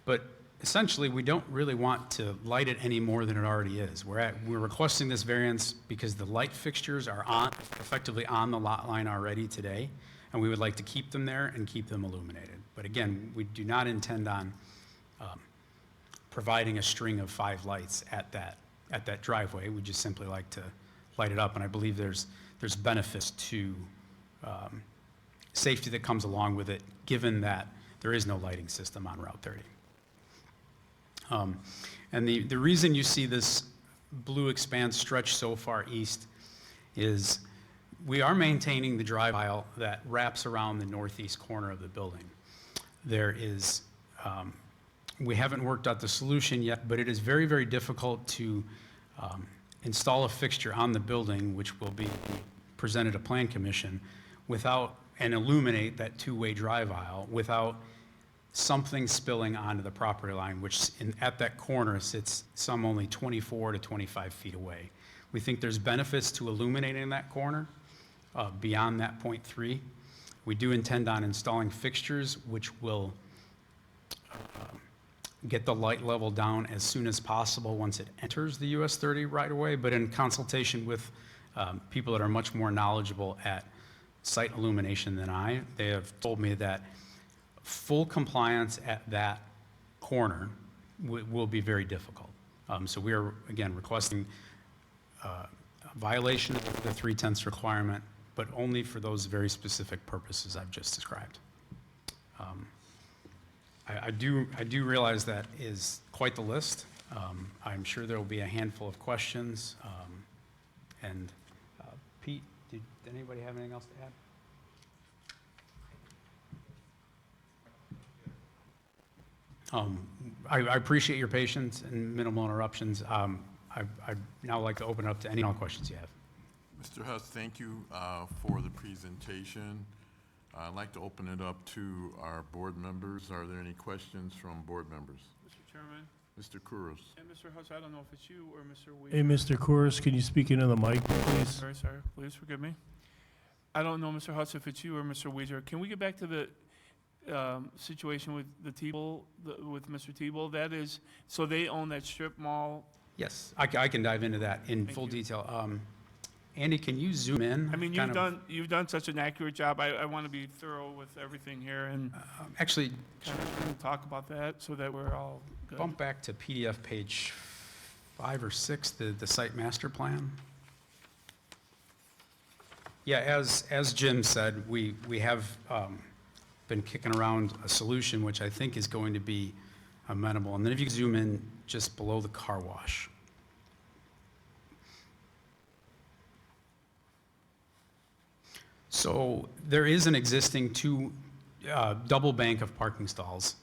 but essentially, we don't really want to light it any more than it already is. We're requesting this variance because the light fixtures are effectively on the lot line already today, and we would like to keep them there and keep them illuminated. But again, we do not intend on providing a string of 5 lights at that driveway. We just simply like to light it up, and I believe there's benefits to safety that comes along with it, given that there is no lighting system on Route 30. And the reason you see this blue expanse stretch so far east is we are maintaining the drive aisle that wraps around the northeast corner of the building. There is, we haven't worked out the solution yet, but it is very, very difficult to install a fixture on the building, which will be presented to Plan Commission, and illuminate that two-way drive aisle without something spilling onto the property line, which at that corner sits some only 24 to 25 feet away. We think there's benefits to illuminating that corner beyond that 0.3. We do intend on installing fixtures which will get the light level down as soon as possible once it enters the US 30 right away, but in consultation with people that are much more knowledgeable at site illumination than I, they have told me that full compliance at that corner will be very difficult. So we are, again, requesting a violation of the 3/10 requirement, but only for those very specific purposes I've just described. I do realize that is quite the list. I'm sure there will be a handful of questions. And Pete, did anybody have anything else to add? I appreciate your patience and minimal interruptions. I'd now like to open it up to any questions you have. Mr. Huss, thank you for the presentation. I'd like to open it up to our board members. Are there any questions from board members? Mr. Chairman, Mr. Kouros. and Mr. Huss, I don't know if it's you or Mr. Weaver. Hey, Mr. Kouros, can you speak into the mic, please? Very sorry, please forgive me. I don't know, Mr. Huss, if it's you or Mr. Weezer. Can we get back to the situation with the T-Bull, with Mr. T-Bull? That is, so they own that strip mall. Yes, I can dive into that in Thank full you. detail. Andy, can you zoom in? I mean, kind of- you've done such an accurate job. I want to be thorough with everything here and Actually, kind of talk about that so that we're all good. bump back to PDF page 5 or 6, the site master plan. Yeah, as Jim said, we have been kicking around a solution which I think is going to be amenable. And then if you zoom in just below the car wash. So there is an existing double bank of parking stalls.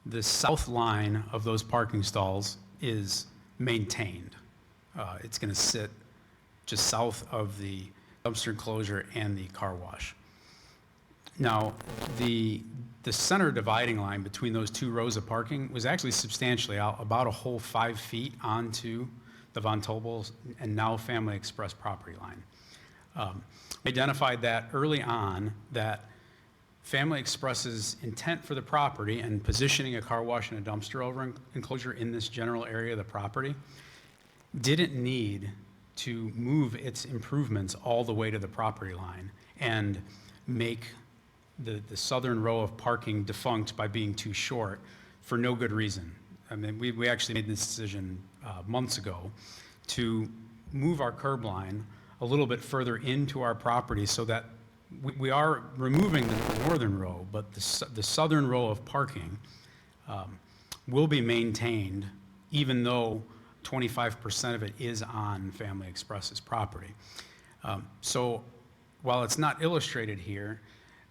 The south line of those parking stalls is maintained. It's going to sit just south of the dumpster enclosure and the car wash. Now, the center dividing line between those two rows of parking was actually substantially out, about a whole 5 feet onto the Von Tobel's and now Family Express property line. We identified that early on, that Family Express's intent for the property and positioning a car wash and a dumpster over enclosure in this general area of the property didn't need to move its improvements all the way to the property line and make the southern row of parking defunct by being too short for no good reason. I mean, we actually made this decision months ago to move our curb line a little bit further into our property so that we are removing the northern row, but the southern row of parking will be maintained even though 25% of it is on Family Express's property. So while it's not illustrated here,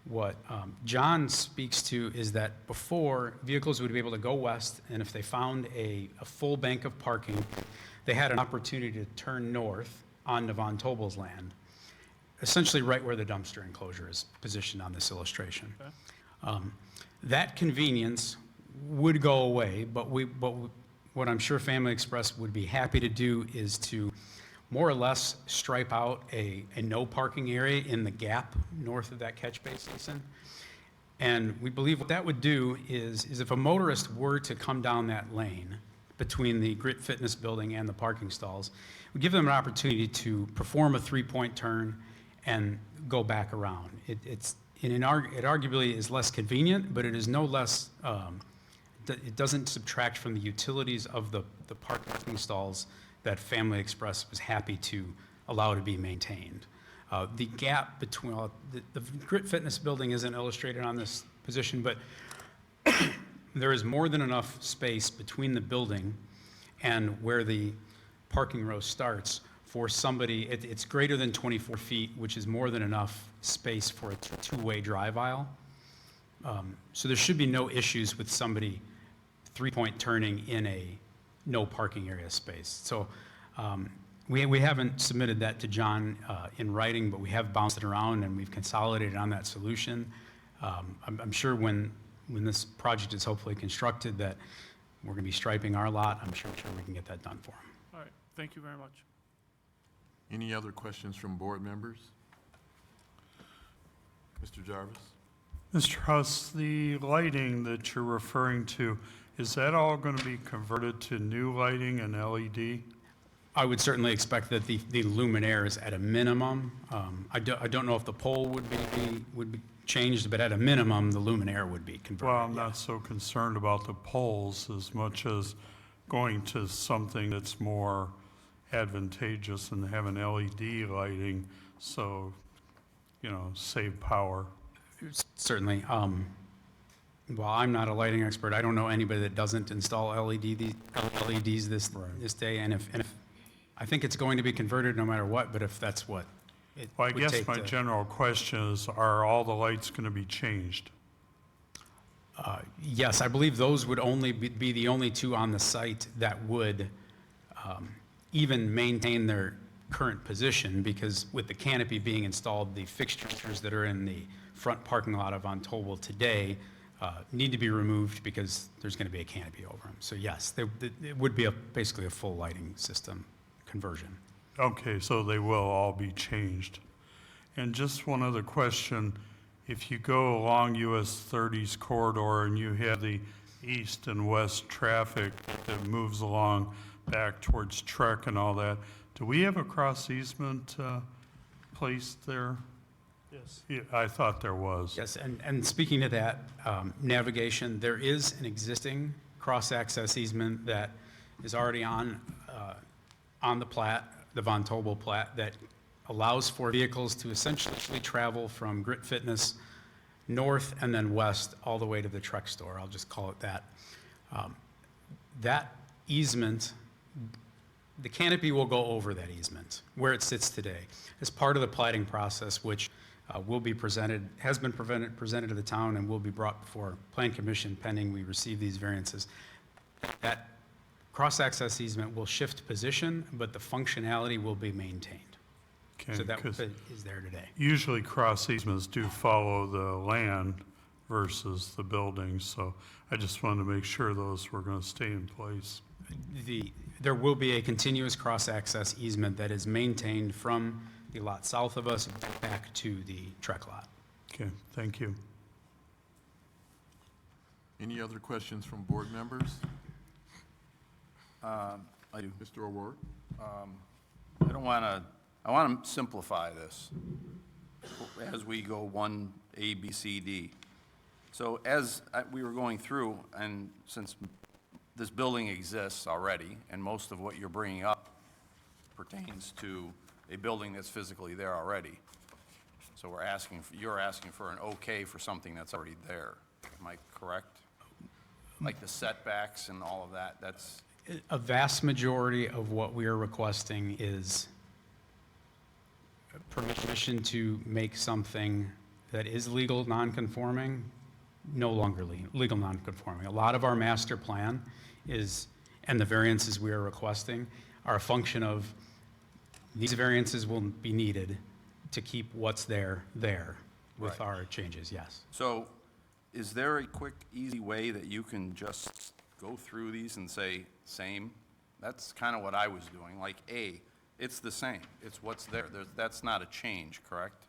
what John speaks to is that before, vehicles would be able to go west, and if they found a full bank of parking, they had an opportunity to turn north onto Von Tobel's land, essentially right where the dumpster enclosure is positioned on this illustration. Okay. That convenience would go away, but what I'm sure Family Express would be happy to do is to more or less stripe out a no parking area in the gap north of that catch basin. And we believe what that would do is if a motorist were to come down that lane between the Grit Fitness building and the parking stalls, we give them an opportunity to perform a three-point turn and go back around. It arguably is less convenient, but it is no less, it doesn't subtract from the utilities of the parking stalls that Family Express was happy to allow to be maintained. The gap between, the Grit Fitness building isn't illustrated on this position, but there is more than enough space between the building and where the parking row starts for somebody, it's greater than 24 feet, which is more than enough space for a two-way drive aisle. So there should be no issues with somebody three-point turning in a no parking area space. So we haven't submitted that to John in writing, but we have bounced it around and we've consolidated on that solution. I'm sure when this project is hopefully constructed that we're going to be striping our lot, I'm sure we can get that done for him. All right, thank you very much. Any other questions from board members? Mr. Jarvis? Mr. Huss, the lighting that you're referring to, is that all going to be converted to new lighting and LED? I would certainly expect that the luminaires at a minimum, I don't know if the pole would be changed, but at a minimum, the luminaire would be converted. Well, I'm not so concerned about the poles as much as going to something that's more advantageous and having LED lighting, so, save power. Certainly. Well, I'm not a lighting expert. I don't know anybody that doesn't install LEDs this day, and if I think it's going to be converted no matter what, but if that's what it Well, I would guess take my to- general question is, are all the lights going to be changed? Yes, I believe those would only be the only two on the site that would even maintain their current position, because with the canopy being installed, the fixtures that are in the front parking lot of Von Tobel today need to be removed because there's going to be a canopy over them. So yes, it would be basically a full lighting system conversion. Okay, so they will all be changed. And just one other question. If you go along US 30's corridor and you have the east and west traffic that moves along back towards Trek and all that. Do we have a cross easement placed there? Yes. Yeah, I thought there was. Yes, and speaking to that, navigation, there is an existing cross-access easement that is already on the plat, the Von Tobel plat, that allows for vehicles to essentially travel from Grit Fitness north and then west all the way to the Trek store. I'll just call it that. That easement, the canopy will go over that easement where it sits today as part of the plating process, which will be presented, has been presented to the town and will be brought before Plan Commission pending we receive these variances. That cross-access easement will shift position, but the functionality will be maintained. Okay, So that 'cause is there today. usually cross easements do follow the land versus the buildings, so I just wanted to make sure those were going to stay in place. There will be a continuous cross-access easement that is maintained from the lot south of us back to the Trek lot. Okay, thank you. Any other questions from board members? I do. Mr. O'Rourke? I don't want to, I want to simplify this as we go 1, A, B, C, D. So as we were going through, and since this building exists already, and most of what you're bringing up pertains to a building that's physically there already. So you're asking for an okay for something that's already there. Am I correct? Like the setbacks and all of that, that's, A vast majority of what we are requesting is permission to make something that is legal non-conforming, no longer legal non-conforming. A lot of our master plan is, and the variances we are requesting, are a function of these variances will be needed to keep what's there with Right. our changes, yes. so is there a quick, easy way that you can just go through these and say, same? That's kind of what I was doing, like A, it's the same, it's what's there, that's not a change, correct?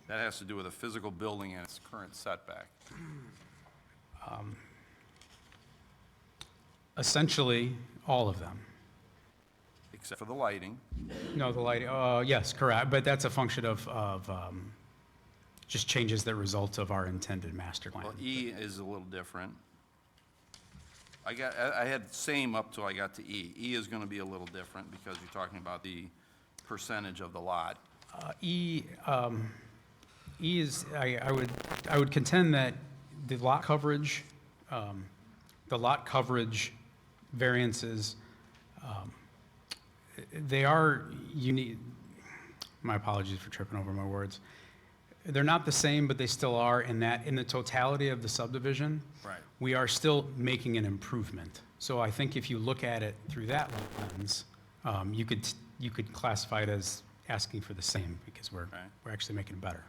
That has to do with a physical building and its current setback. Essentially, all of them. Except for the lighting. No, the lighting, yes, correct, but that's a function of just changes that result of our intended master plan. Well, E is a little different. I had same up till I got to E. E is gonna be a little different because you're talking about the percentage of the lot. E is, I would contend that the lot coverage variances, they are unique. My apologies for tripping over my words. They're not the same, but they still are in that in the totality of the subdivision. Right. We are still making an improvement. So I think if you look at it through that lens, you could classify it as asking for the same because we're actually making it better.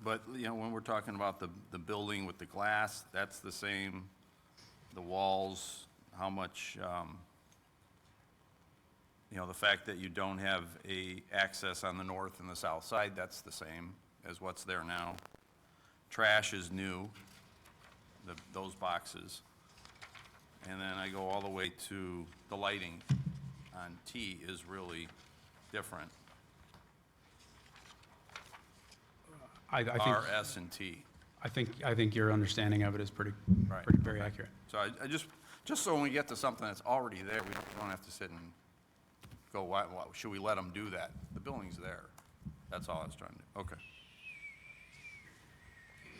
But, you know, when we're talking about the building with the glass, that's the same. The walls, how much, you know, the fact that you don't have a access on the north and the south side, that's the same as what's there now. Trash is new, those boxes. And then I go all the way to the lighting on T is really different. I think. R, S, and T. I think your understanding of it is pretty Right. very accurate. So I just so when we get to something that's already there, we don't have to sit and go, why, should we let them do that? The building's there. That's all I was trying to do. Okay.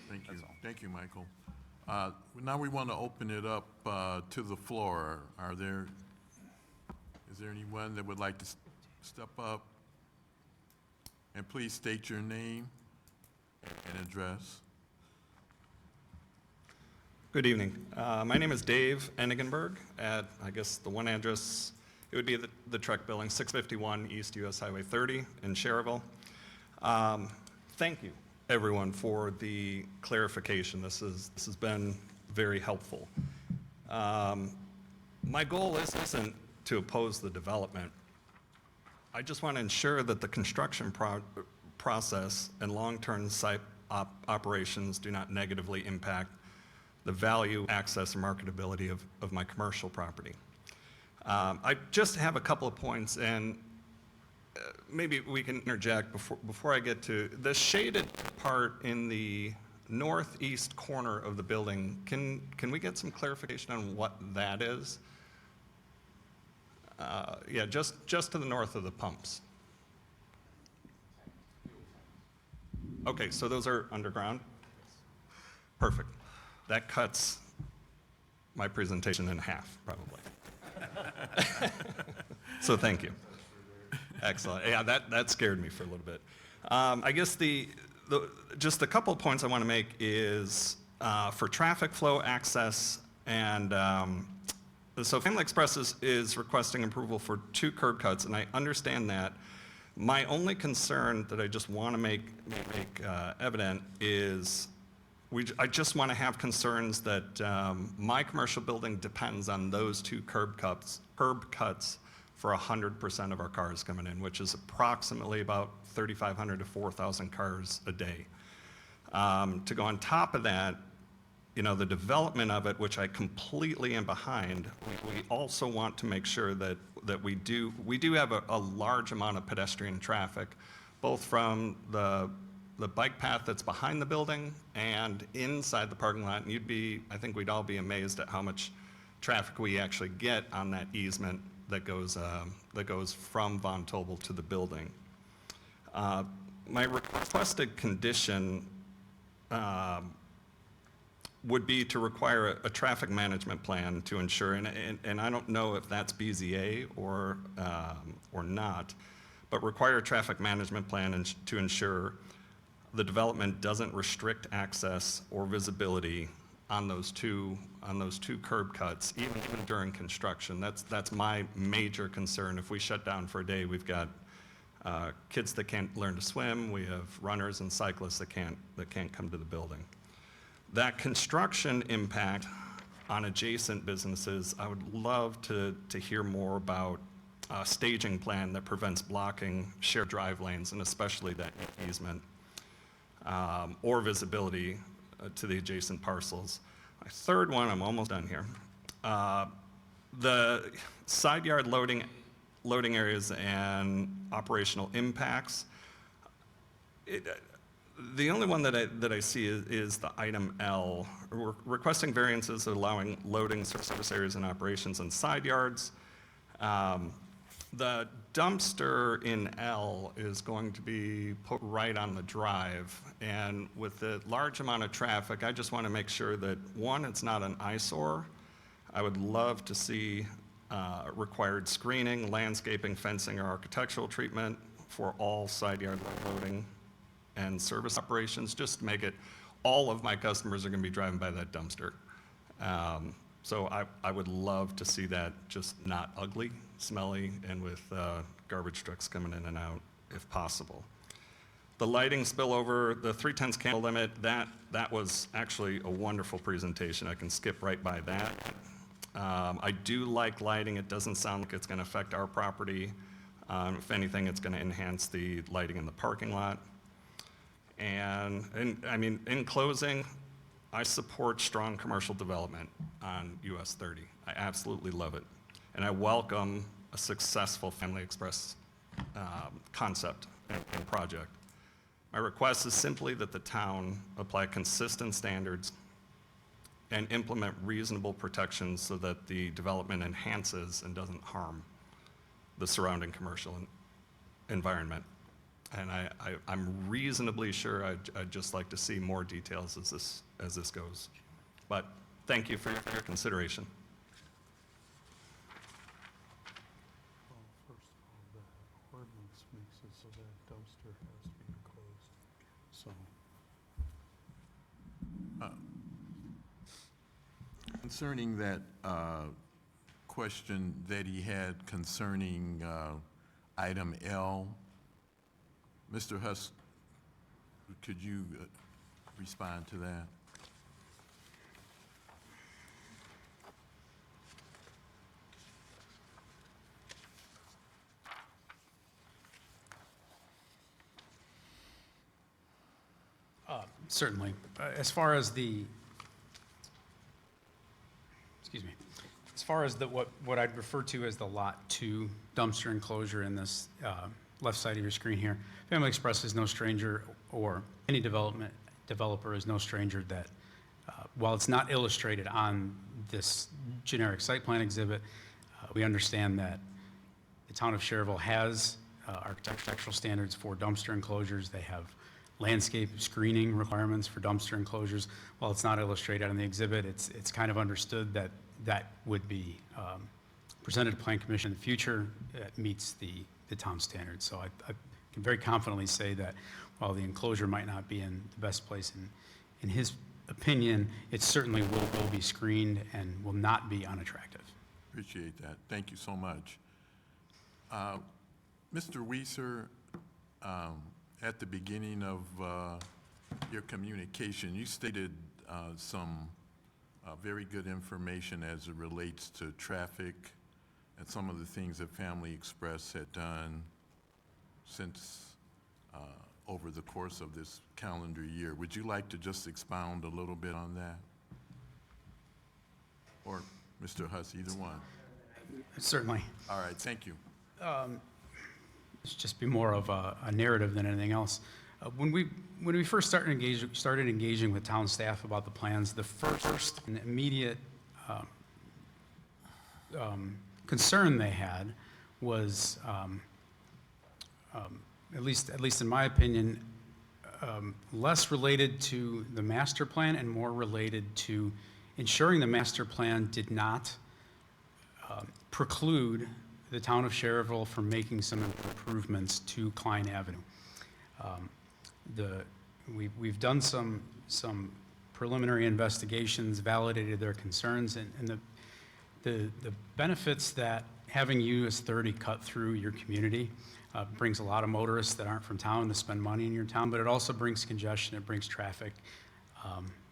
Thank you. That's all. Thank you, Michael. Now we want to open it up to the floor. Is there anyone that would like to step up? And please state your name and address. Good evening. My name is Dave Enigenberg at, I guess, the one address, it would be the Trek Building, 651 East US Highway 30 in Schererville. Thank you, everyone, for the clarification. This has been very helpful. My goal isn't to oppose the development. I just want to ensure that the construction process and long-term site operations do not negatively impact the value, access, and marketability of my commercial property. I just have a couple of points, and maybe we can interject before I get to the shaded part in the northeast corner of the building. Can we get some clarification on what that is? Yeah, just to the north of the pumps. Okay, so those are underground? Perfect. That cuts my presentation in half, probably. So thank you. Excellent. Yeah, that scared me for a little bit. I guess just a couple of points I want to make is for traffic flow access, and so Family Express is requesting approval for 2 curb cuts, and I understand that. My only concern that I just want to make evident is I just want to have concerns that my commercial building depends on those 2 curb cuts for 100% of our cars coming in, which is approximately about 3,500 to 4,000 cars a day. To go on top of that, the development of it, which I completely am behind, we also want to make sure that we do have a large amount of pedestrian traffic, both from the bike path that's behind the building and inside the parking lot. And I think we'd all be amazed at how much traffic we actually get on that easement that goes from Von Tobel to the building. My requested condition would be to require a traffic management plan to ensure, and I don't know if that's BZA or not, but require a traffic management plan to ensure the development doesn't restrict access or visibility on those two curb cuts, even during construction. That's my major concern. If we shut down for a day, we've got kids that can't learn to swim. We have runners and cyclists that can't come to the building. That construction impact on adjacent businesses, I would love to hear more about a staging plan that prevents blocking shared drive lanes, and especially that easement, or visibility to the adjacent parcels. My third one, I'm almost done here. The side yard loading areas and operational impacts. The only one that I see is the item L. We're requesting variances allowing loading service areas and operations in side yards. The dumpster in L is going to be put right on the drive, and with the large amount of traffic, I just want to make sure that, one, it's not an eyesore. I would love to see required screening, landscaping, fencing, or architectural treatment for all side yard loading and service operations. Just make it, all of my customers are going to be driving by that dumpster. So I would love to see that just not ugly, smelly, and with garbage trucks coming in and out if possible. The lighting spillover, the 3/10 candle limit, that was actually a wonderful presentation. I can skip right by that. I do like lighting. It doesn't sound like it's going to affect our property. If anything, it's going to enhance the lighting in the parking lot. And I mean, in closing, I support strong commercial development on US 30. I absolutely love it. And I welcome a successful Family Express concept and project. My request is simply that the town apply consistent standards and implement reasonable protections so that the development enhances and doesn't harm the surrounding commercial environment. And I'm reasonably sure I'd just like to see more details as this goes. But thank you for your consideration. Well, first of all, the ordinance makes it so that dumpster has to be enclosed. So, Concerning that question that he had concerning item L, Mr. Huss, could you respond to that? Certainly. As far as far as what I'd refer to as the Lot 2 dumpster enclosure in this left side of your screen here, Family Express is no stranger, or any developer is no stranger that, while it's not illustrated on this generic site plan exhibit, we understand that the town of Schererville has architectural standards for dumpster enclosures. They have landscape screening requirements for dumpster enclosures. While it's not illustrated on the exhibit, it's kind of understood that that would be presented to Plan Commission in the future. It meets the town standards. So I can very confidently say that while the enclosure might not be in the best place in his opinion, it certainly will be screened and will not be unattractive. Appreciate that. Thank you so much. Mr. Weiser, at the beginning of your communication, you stated some very good information as it relates to traffic and some of the things that Family Express had done since over the course of this calendar year. Would you like to just expound a little bit on that? Or Mr. Huss, either one. Certainly. All right, thank you. It's just be more of a narrative than anything else. When we first started engaging with town staff about the plans, the first and immediate concern they had was, at least in my opinion, less related to the master plan and more related to ensuring the master plan did not preclude the town of Schererville from making some improvements to Klein Avenue. We've done some preliminary investigations, validated their concerns, and the benefits that having US 30 cut through your community brings a lot of motorists that aren't from town to spend money in your town, but it also brings congestion, it brings traffic,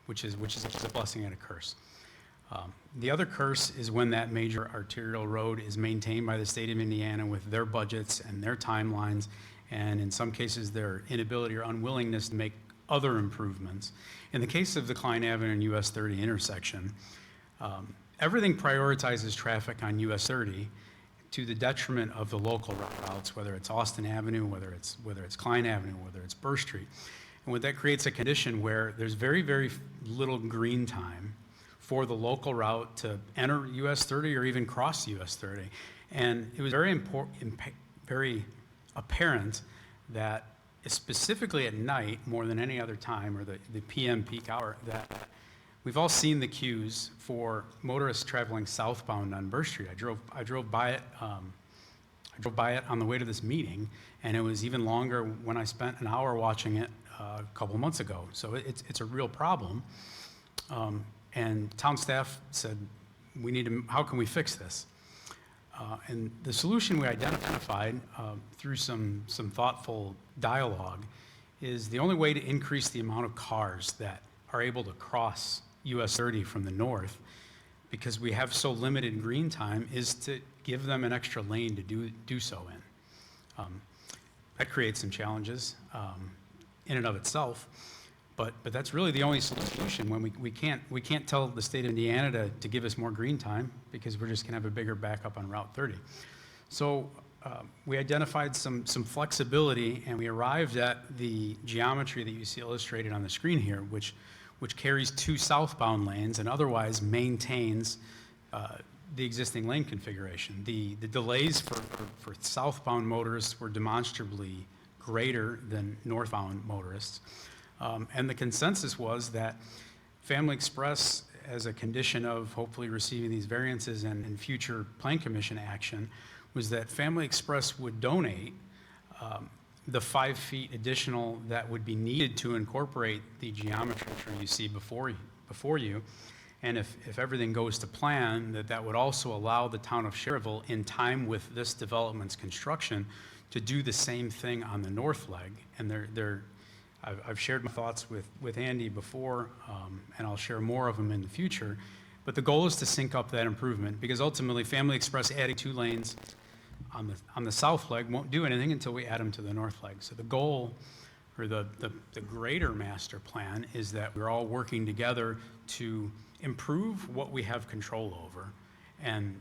which is a blessing and a curse. The other curse is when that major arterial road is maintained by the state of Indiana with their budgets and their timelines, and in some cases their inability or unwillingness to make other improvements. In the case of the Klein Avenue and US 30 intersection, everything prioritizes traffic on US 30 to the detriment of the local routes, whether it's Austin Avenue, whether it's Klein Avenue, whether it's Burr Street. And what that creates a condition where there's very, very little green time for the local route to enter US 30 or even cross US 30. And it was very apparent that specifically at night, more than any other time, or the PM peak hour, that we've all seen the queues for motorists traveling southbound on Burr Street. I drove by it. I drove by it on the way to this meeting, and it was even longer when I spent an hour watching it a couple months ago. So it's a real problem. And town staff said, how can we fix this? And the solution we identified through some thoughtful dialogue is the only way to increase the amount of cars that are able to cross US 30 from the north, because we have so limited green time, is to give them an extra lane to do so in. That creates some challenges in and of itself. But that's really the only solution when we can't tell the state of Indiana to give us more green time, because we're just going to have a bigger backup on Route 30. So we identified some flexibility, and we arrived at the geometry that you see illustrated on the screen here, which carries two southbound lanes and otherwise maintains the existing lane configuration. The delays for southbound motorists were demonstrably greater than northbound motorists. And the consensus was that Family Express, as a condition of hopefully receiving these variances and future Plan Commission action, was that Family Express would donate the 5 feet additional that would be needed to incorporate the geometry you see before you. And if everything goes to plan, that would also allow the town of Schererville, in time with this development's construction, to do the same thing on the north leg. And I've shared my thoughts with Andy before, and I'll share more of them in the future. But the goal is to sync up that improvement, because ultimately Family Express adding 2 lanes on the south leg won't do anything until we add them to the north leg. So the goal, or the greater master plan, is that we're all working together to improve what we have control over And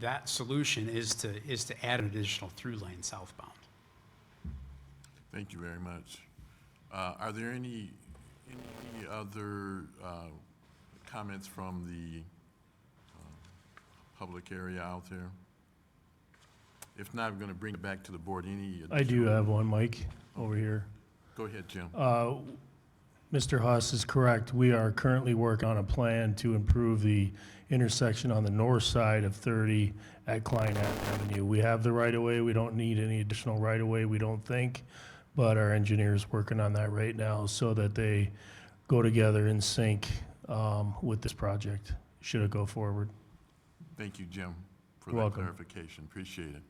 that solution is to add an additional through lane southbound. Thank you very much. Are there any other comments from the public area out there? If not, I'm going to bring it back to the board. Any I do additional- have one, Mike, over here. Go ahead, Jim. Mr. Huss is correct. We are currently working on a plan to improve the intersection on the north side of 30 at Klein Avenue. We have the right-of-way. We don't need any additional right-of-way, we don't think, but our engineer's working on that right now so that they go together in sync with this project, should it go forward. Thank you, Jim, for You're that welcome. clarification. Appreciate it.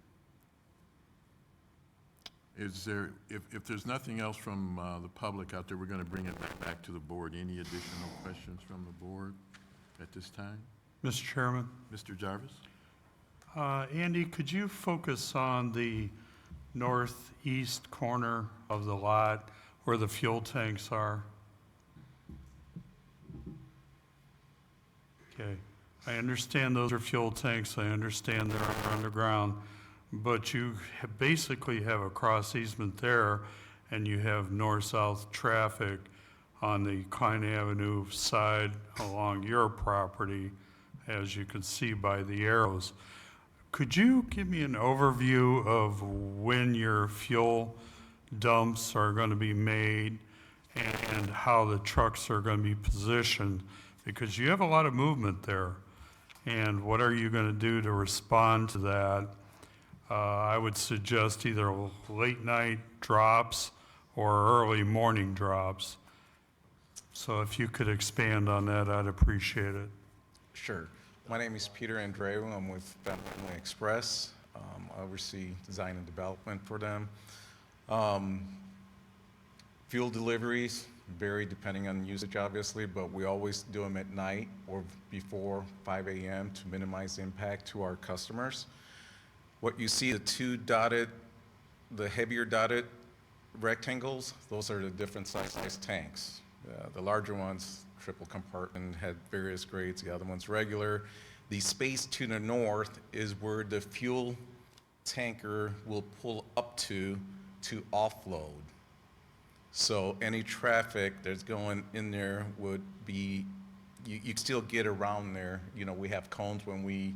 Is there, if there's nothing else from the public out there, we're going to bring it back to the board. Any additional questions from the board at this time? Mr. Chairman, Mr. Jarvis? Andy, could you focus on the northeast corner of the lot where the fuel tanks are? Okay, I understand those are fuel tanks, I understand they're underground, but you basically have a cross easement there, and you have north-south traffic on the Klein Avenue side along your property, as you can see by the arrows. Could you give me an overview of when your fuel dumps are going to be made and how the trucks are going to be positioned? Because you have a lot of movement there. And what are you going to do to respond to that? I would suggest either late night drops or early morning drops. So if you could expand on that, I'd appreciate it. Sure. My name is Peter Andreu. I'm with Family Express. I oversee design and development for them. Fuel deliveries vary depending on usage, obviously, but we always do them at night or before 5 a.m. to minimize impact to our customers. What you see, the two dotted, the heavier dotted rectangles, those are the different size tanks. The larger ones, triple compartment, had various grades, the other one's regular. The space to the north is where the fuel tanker will pull up to offload. So any traffic that's going in there would be, you still get around there. You know, we have cones when we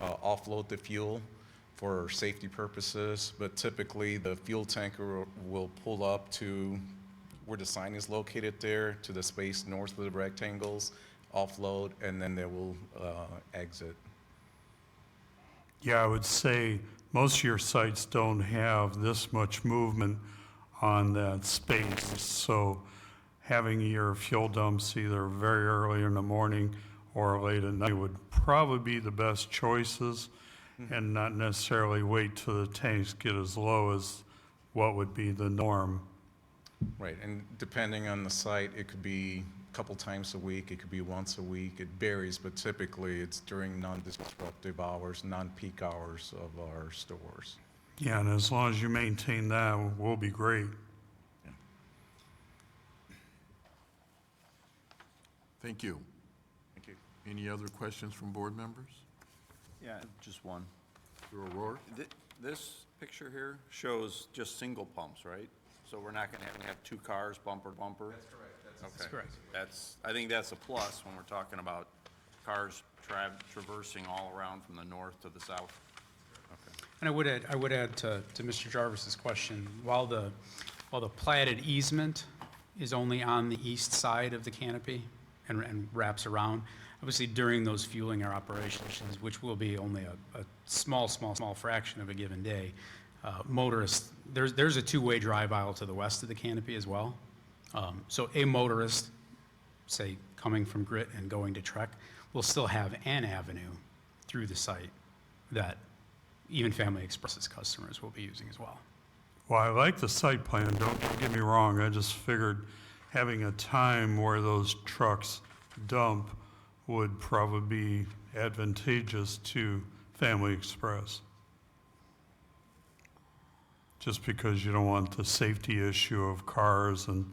offload the fuel for safety purposes, but typically the fuel tanker will pull up to where the sign is located there, to the space north of the rectangles, offload, and then they will exit. Yeah, I would say most of your sites don't have this much movement on that space. So having your fuel dumps either very early in the morning or late at night would probably be the best choices, and not necessarily wait till the tanks get as low as what would be the norm. Right, and depending on the site, it could be a couple times a week, it could be once a week, it varies, but typically it's during non-disruptive hours, non-peak hours of our stores. Yeah, and as long as you maintain that, we'll be great. Thank you. Thank you. Any other questions from board members? Yeah, just one. Mr. O'Rourke? This picture here shows just single pumps, right? So we're not going to have two cars, bumper to bumper? That's correct. That's correct. I think that's a plus when we're talking about cars traversing all around from the north to the south. Okay. And I would add to Mr. Jarvis's question, while the platted easement is only on the east side of the canopy and wraps around, obviously during those fueling or operations, which will be only a small fraction of a given day, motorists, there's a two-way drive aisle to the west of the canopy as well. So a motorist, say coming from Grit and going to Trek, will still have an avenue through the site that even Family Express's customers will be using as well. Well, I like the site plan, don't get me wrong, I just figured having a time where those trucks dump would probably be advantageous to Family Express. Just because you don't want the safety issue of cars and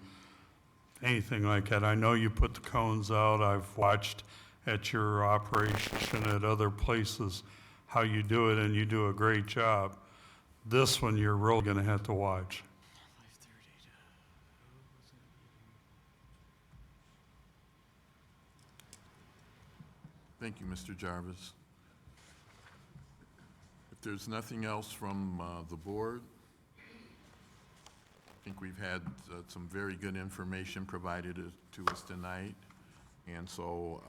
anything like that. I know you put the cones out, I've watched, at your operation at other places, how you do it, and you do a great job. This one, you're really going to have to watch. Thank you, Mr. Jarvis. If there's nothing else from the board, I think we've had some very good information provided to us tonight. And so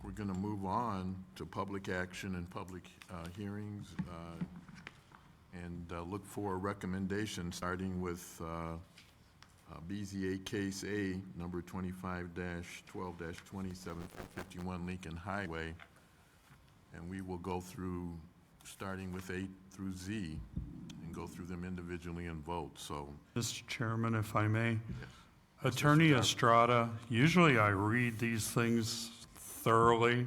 we're going to move on to public action and public hearings and look for a recommendation, starting with BZA Case A, number 25-12-2751 Lincoln Highway. And we will go through, starting with A through Z, and go through them individually and vote. So, Mr. Chairman, if I may. yes. Attorney Estrada, usually I read these things thoroughly.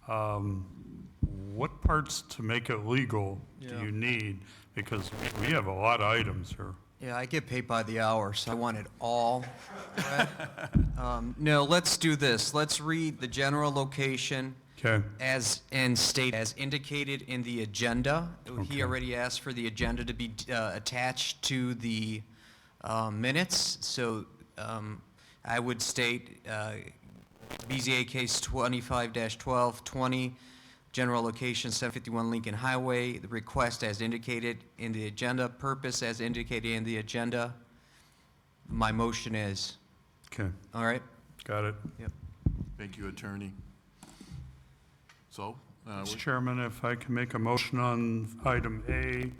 What parts to make it legal do Yeah. you need? Because we have a lot of items here. Yeah, I get paid by the hour, so I want it all. Right? No, let's do this. Let's read the general location Okay, as, and state as indicated in the agenda. He Okay. already asked for the agenda to be attached to the minutes, so I would state BZA case 25-1220, general location 751 Lincoln Highway, the request as indicated in the agenda, purpose as indicated in the agenda. My motion is, okay, all right? got it. Yep. Thank you, Attorney. So, Mr. Chairman, if I can make a motion on item A,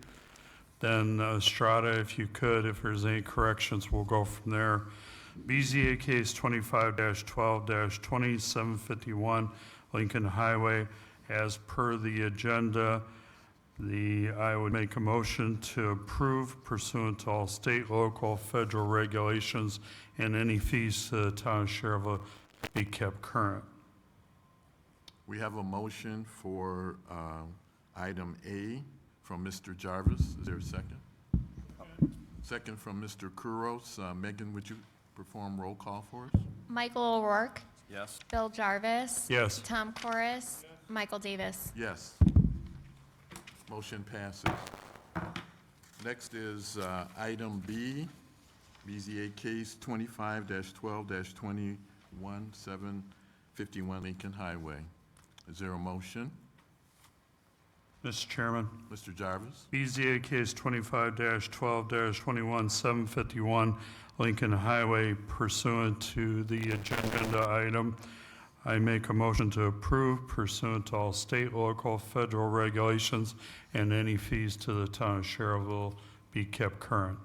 then Estrada, if you could, if there's any corrections, we'll go from there. BZA case 25-12-2751 Lincoln Highway, as per the agenda, I would make a motion to approve pursuant to all state, local, federal regulations, and any fees to the town of Schererville be kept current. we have a motion for item A from Mr. Jarvis. Is there a second? Second from Mr. Kuros. Megan, would you perform roll call for us? Michael O'Rourke, Yes. Bill Jarvis. Yes. Tom Corris, Michael Davis. Yes. Motion passes. Next is item B, BZA case 25-12-21751 Lincoln Highway. Is there a motion? Mr. Chairman. Mr. Jarvis? BZA case 25-12-21751 Lincoln Highway pursuant to the agenda item. I make a motion to approve pursuant to all state, local, federal regulations, and any fees to the town of Schererville be kept current.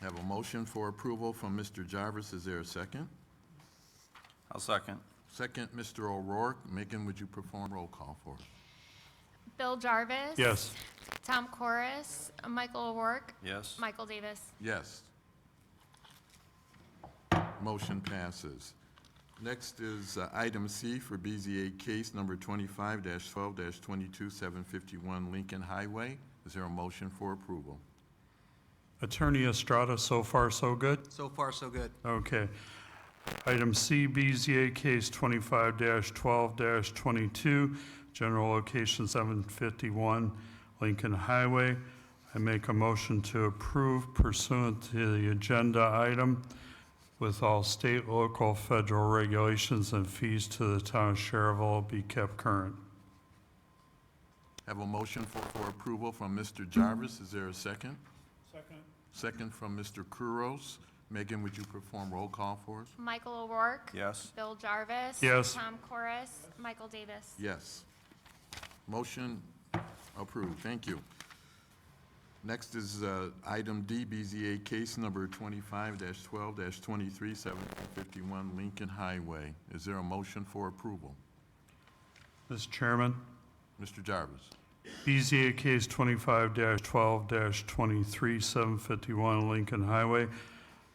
I have a motion for approval from Mr. Jarvis. Is there a second? I'll second. Second, Mr. O'Rourke. Megan, would you perform roll call for us? Bill Jarvis. Yes. Tom Corris, Michael O'Rourke, Yes. Michael Davis. Yes. Motion passes. Next is item C for BZA case number 25-12-22751 Lincoln Highway. Is there a motion for approval? Attorney Estrada, so far so good? So far, so good. Okay. Item C, BZA case 25-12-22, general location 751 Lincoln Highway. I make a motion to approve pursuant to the agenda item with all state, local, federal regulations and fees to the town of Schererville be kept current. Have a motion for approval from Mr. Jarvis. Is there a second? Second. Second from Mr. Kuros. Megan, would you perform roll call for us? Michael O'Rourke. Yes. Bill Jarvis. Yes. Tom Corris, Michael Davis. Yes. Motion approved. Thank you. Next is item D, BZA case number 25-12-23751 Lincoln Highway. Is there a motion for approval? Mr. Chairman, Mr. Jarvis. BZA case 25-12-23751 Lincoln Highway.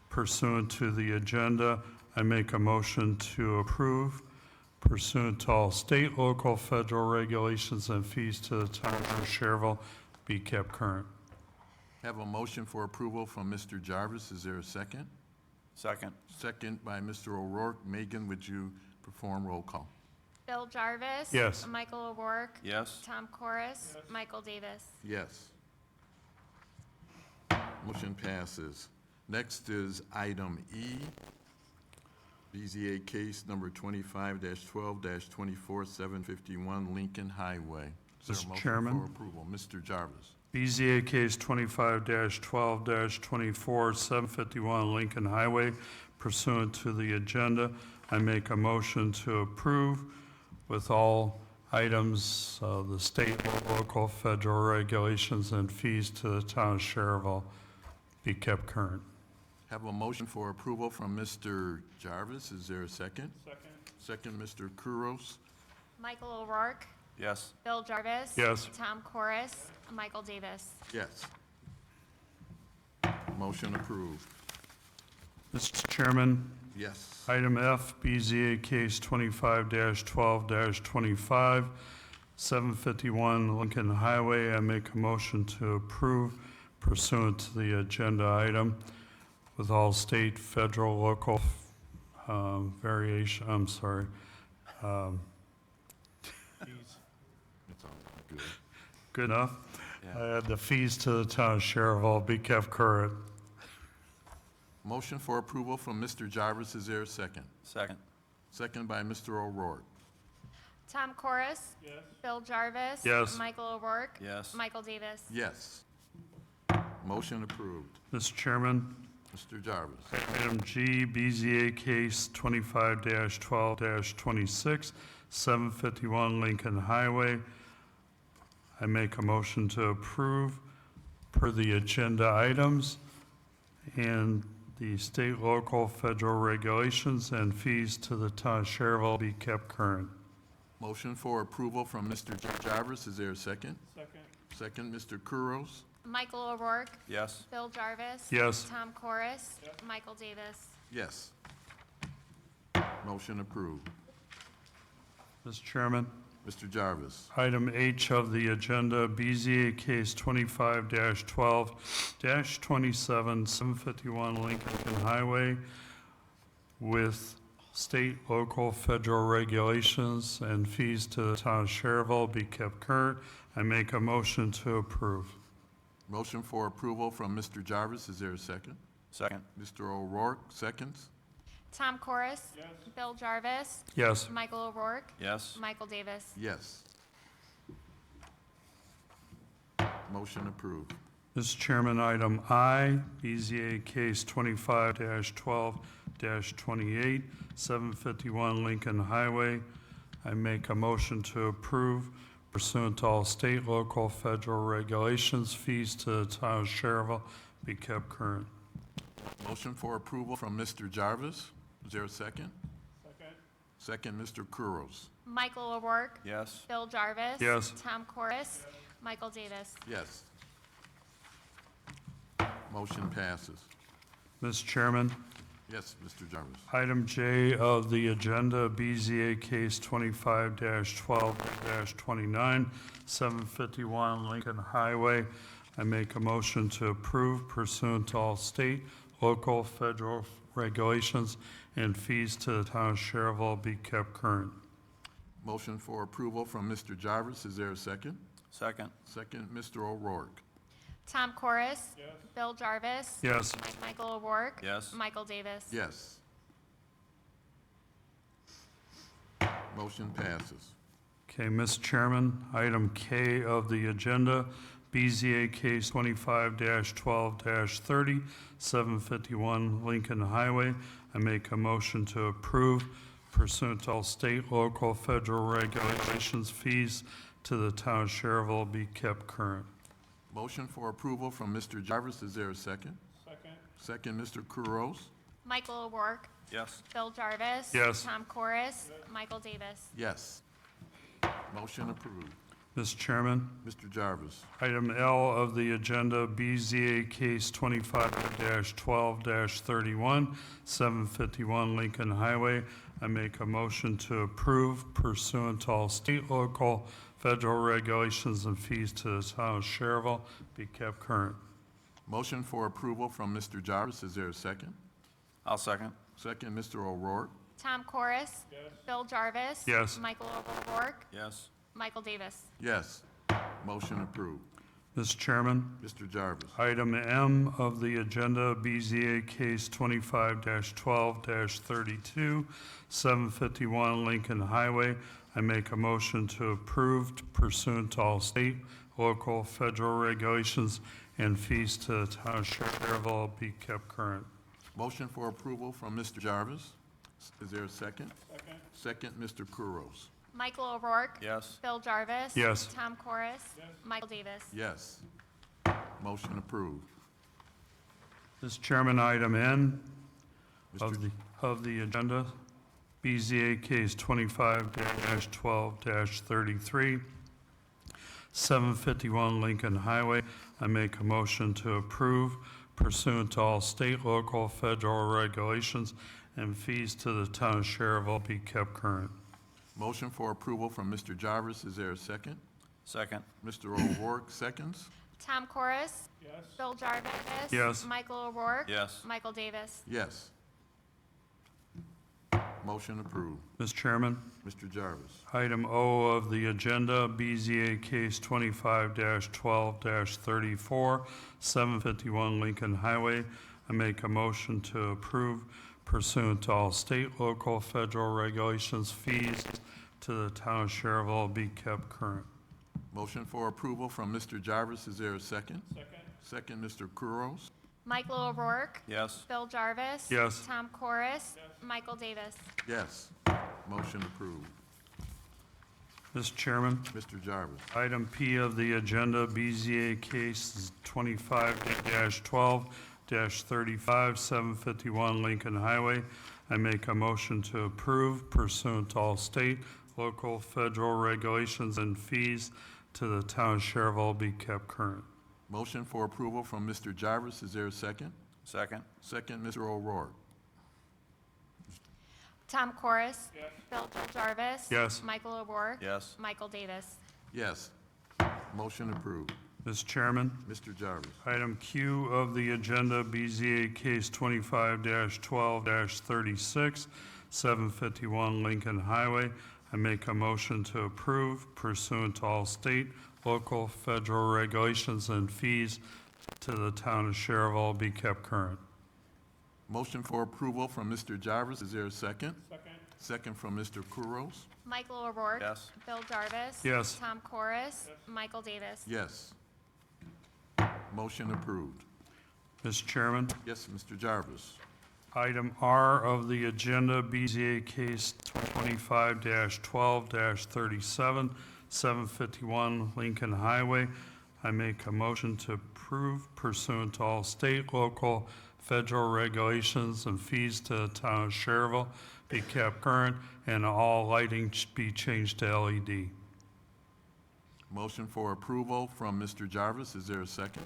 Pursuant to the agenda, I make a motion to approve pursuant to all state, local, federal regulations and fees to the town of Schererville be kept current. Have a motion for approval from Mr. Jarvis. Is there a second? Second. Second by Mr. O'Rourke. Megan, would you perform roll call? Bill Jarvis. Yes. Michael O'Rourke. Yes? Tom Corris. Michael Davis. Yes. Motion passes. Next is item E, BZA case number 25-12-24-751 Lincoln Highway. Is there a Mr. motion Chairman? for approval? Mr. Jarvis. BZA case 25-12-24-751 Lincoln Highway pursuant to the agenda. I make a motion to approve with all items, the state, local, federal regulations and fees to the town of Schererville be kept current. Have a motion for approval from Mr. Jarvis. Is there a second? Second, Mr. Kuros. Michael O'Rourke. Yes? Bill Jarvis. Yes. Tom Corris. Michael Davis. Yes. Motion approved. Mr. Chairman, Yes. item F, BZA case 25-12-25, 751 Lincoln Highway. I make a motion to approve pursuant to the agenda item with all state, federal, local variation, It's all good. good enough? Yeah. The fees to the town of Schererville be kept current. Motion for approval from Mr. Jarvis. Is there a second? Second. Second by Mr. O'Rourke. Tom Corris. Yes. Bill Jarvis. Yes. Michael O'Rourke. Yes? Michael Davis. Yes. Motion approved. Mr. Chairman, Mr. Jarvis. item G, BZA case 25-12-26, 751 Lincoln Highway. I make a motion to approve per the agenda items and the state, local, federal regulations and fees to the town of Schererville be kept current. Motion for approval from Mr. Jarvis. Is there a second? Second, Mr. Kuros. Michael O'Rourke. Yes? Bill Jarvis. Yes. Tom Corris. Michael Davis. Yes. Motion approved. Mr. Chairman, Mr. Jarvis. item H of the agenda, BZA case 25-12-27, 751 Lincoln Highway with state, local, federal regulations and fees to the town of Schererville be kept current. I make a motion to approve. Motion for approval from Mr. Jarvis. Is there a second? Second. Mr. O'Rourke, seconds. Tom Corris. Yes. Bill Jarvis. Yes. Michael O'Rourke. Yes? Michael Davis. Yes. Motion approved. Mr. Chairman, item I, BZA case 25-12-28, 751 Lincoln Highway. I make a motion to approve pursuant to all state, local, federal regulations, fees to the town of Schererville be kept current. Motion for approval from Mr. Jarvis. Is there a second? Second, Mr. Kuros. Michael O'Rourke. Yes? Bill Jarvis. Yes. Tom Corris. Michael Davis. Yes. Motion passes. Mr. Chairman, Yes, Mr. Jarvis. item J of the agenda, BZA case 25-12-29, 751 Lincoln Highway. I make a motion to approve pursuant to all state, local, federal regulations and fees to the town of Schererville be kept current. Motion for approval from Mr. Jarvis. Is there a second? Second. Second, Mr. O'Rourke. Tom Corris. Yes. Bill Jarvis. Yes. Michael O'Rourke. Yes? Michael Davis. Yes. Motion passes. Okay, Mr. Chairman, item K of the agenda, BZA case 25-12-30, 751 Lincoln Highway. I make a motion to approve pursuant to all state, local, federal regulations, fees to the town of Schererville be kept current. Motion for approval from Mr. Jarvis. Is there a second? Second, Mr. Kuros. Michael O'Rourke. Yes? Bill Jarvis. Yes. Tom Corris. Michael Davis. Yes. Motion approved. Mr. Chairman, Mr. Jarvis. item L of the agenda, BZA case 25-12-31, 751 Lincoln Highway. I make a motion to approve pursuant to all state, local, federal regulations and fees to the town of Schererville be kept current. Motion for approval from Mr. Jarvis. Is there a second? I'll second. Second, Mr. O'Rourke. Tom Corris. Bill Jarvis. Yes. Michael O'Rourke. Yes. Michael Davis. Yes. Motion approved. Mr. Chairman, Mr. Jarvis. item M of the agenda, BZA Case 25-12-32, 751 Lincoln Highway. I make a motion to approve pursuant to all state, local, federal regulations and fees to the town of Schererville be kept current. Motion for approval from Mr. Jarvis. Is there a second? Second, Mr. Kuros. Michael O'Rourke. Yes. Bill Jarvis. Yes. Tom Corris. Michael Davis. Yes. Motion approved. Mr. Chairman, item N Mr. of the agenda, BZA Case 25-12-33, 751 Lincoln Highway. I make a motion to approve pursuant to all state, local, federal regulations and fees to the town of Schererville be kept current. Motion for approval from Mr. Jarvis. Is there a second? Second. Mr. O'Rourke, seconds. Tom Corris. Yes. Bill Jarvis. Yes. Michael O'Rourke. Yes. Michael Davis. Yes. Motion approved. Mr. Chairman, Mr. Jarvis. item O of the agenda, BZA Case 25-12-34, 751 Lincoln Highway. I make a motion to approve pursuant to all state, local, federal regulations, fees to the town of Schererville be kept current. Motion for approval from Mr. Jarvis. Is there a second? Second, Mr. Kuros. Michael O'Rourke. Yes. Bill Jarvis. Yes. Tom Corris. Michael Davis. Yes. Motion approved. Mr. Chairman, Mr. Jarvis. item P of the agenda, BZA Case 25-12-35, 751 Lincoln Highway. I make a motion to approve pursuant to all state, local, federal regulations and fees to the town of Schererville be kept current. Motion for approval from Mr. Jarvis. Is there a second? Second. Second, Mr. O'Rourke. Tom Corris. Yes. Bill Jarvis. Yes. Michael O'Rourke. Yes. Michael Davis. Yes. Motion approved. Mr. Chairman, Mr. Jarvis. item Q of the agenda, BZA Case 25-12-36, 751 Lincoln Highway. I make a motion to approve pursuant to all state, local, federal regulations and fees to the town of Schererville be kept current. Motion for approval from Mr. Jarvis. Is there a second? Second from Mr. Kuros. Michael O'Rourke. Yes. Bill Jarvis. Yes. Tom Corris. Michael Davis. Yes. Motion approved. Mr. Chairman, Yes, Mr. Jarvis. item R of the agenda, BZA Case 25-12-37, 751 Lincoln Highway. I make a motion to approve pursuant to all state, local, federal regulations and fees to the town of Schererville be kept current and all lighting be changed to LED. Motion for approval from Mr. Jarvis. Is there a second?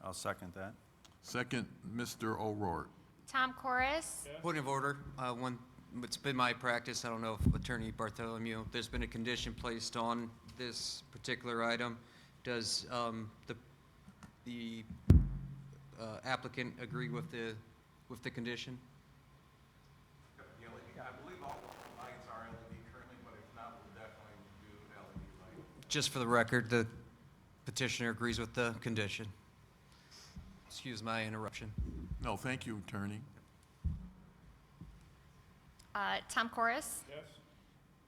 I'll second that. Second, Mr. O'Rourke. Tom Corris. Point of order, it's been my practice, I don't know if Attorney Bartholomew, there's been a condition placed on this particular item. Does the applicant agree with the condition? Yeah, I believe all the lights are LED currently, but if not, we'll definitely do LED lighting. Just for the record, the petitioner agrees with the condition. Excuse my interruption. No, thank you, Attorney. Tom Corris. Yes.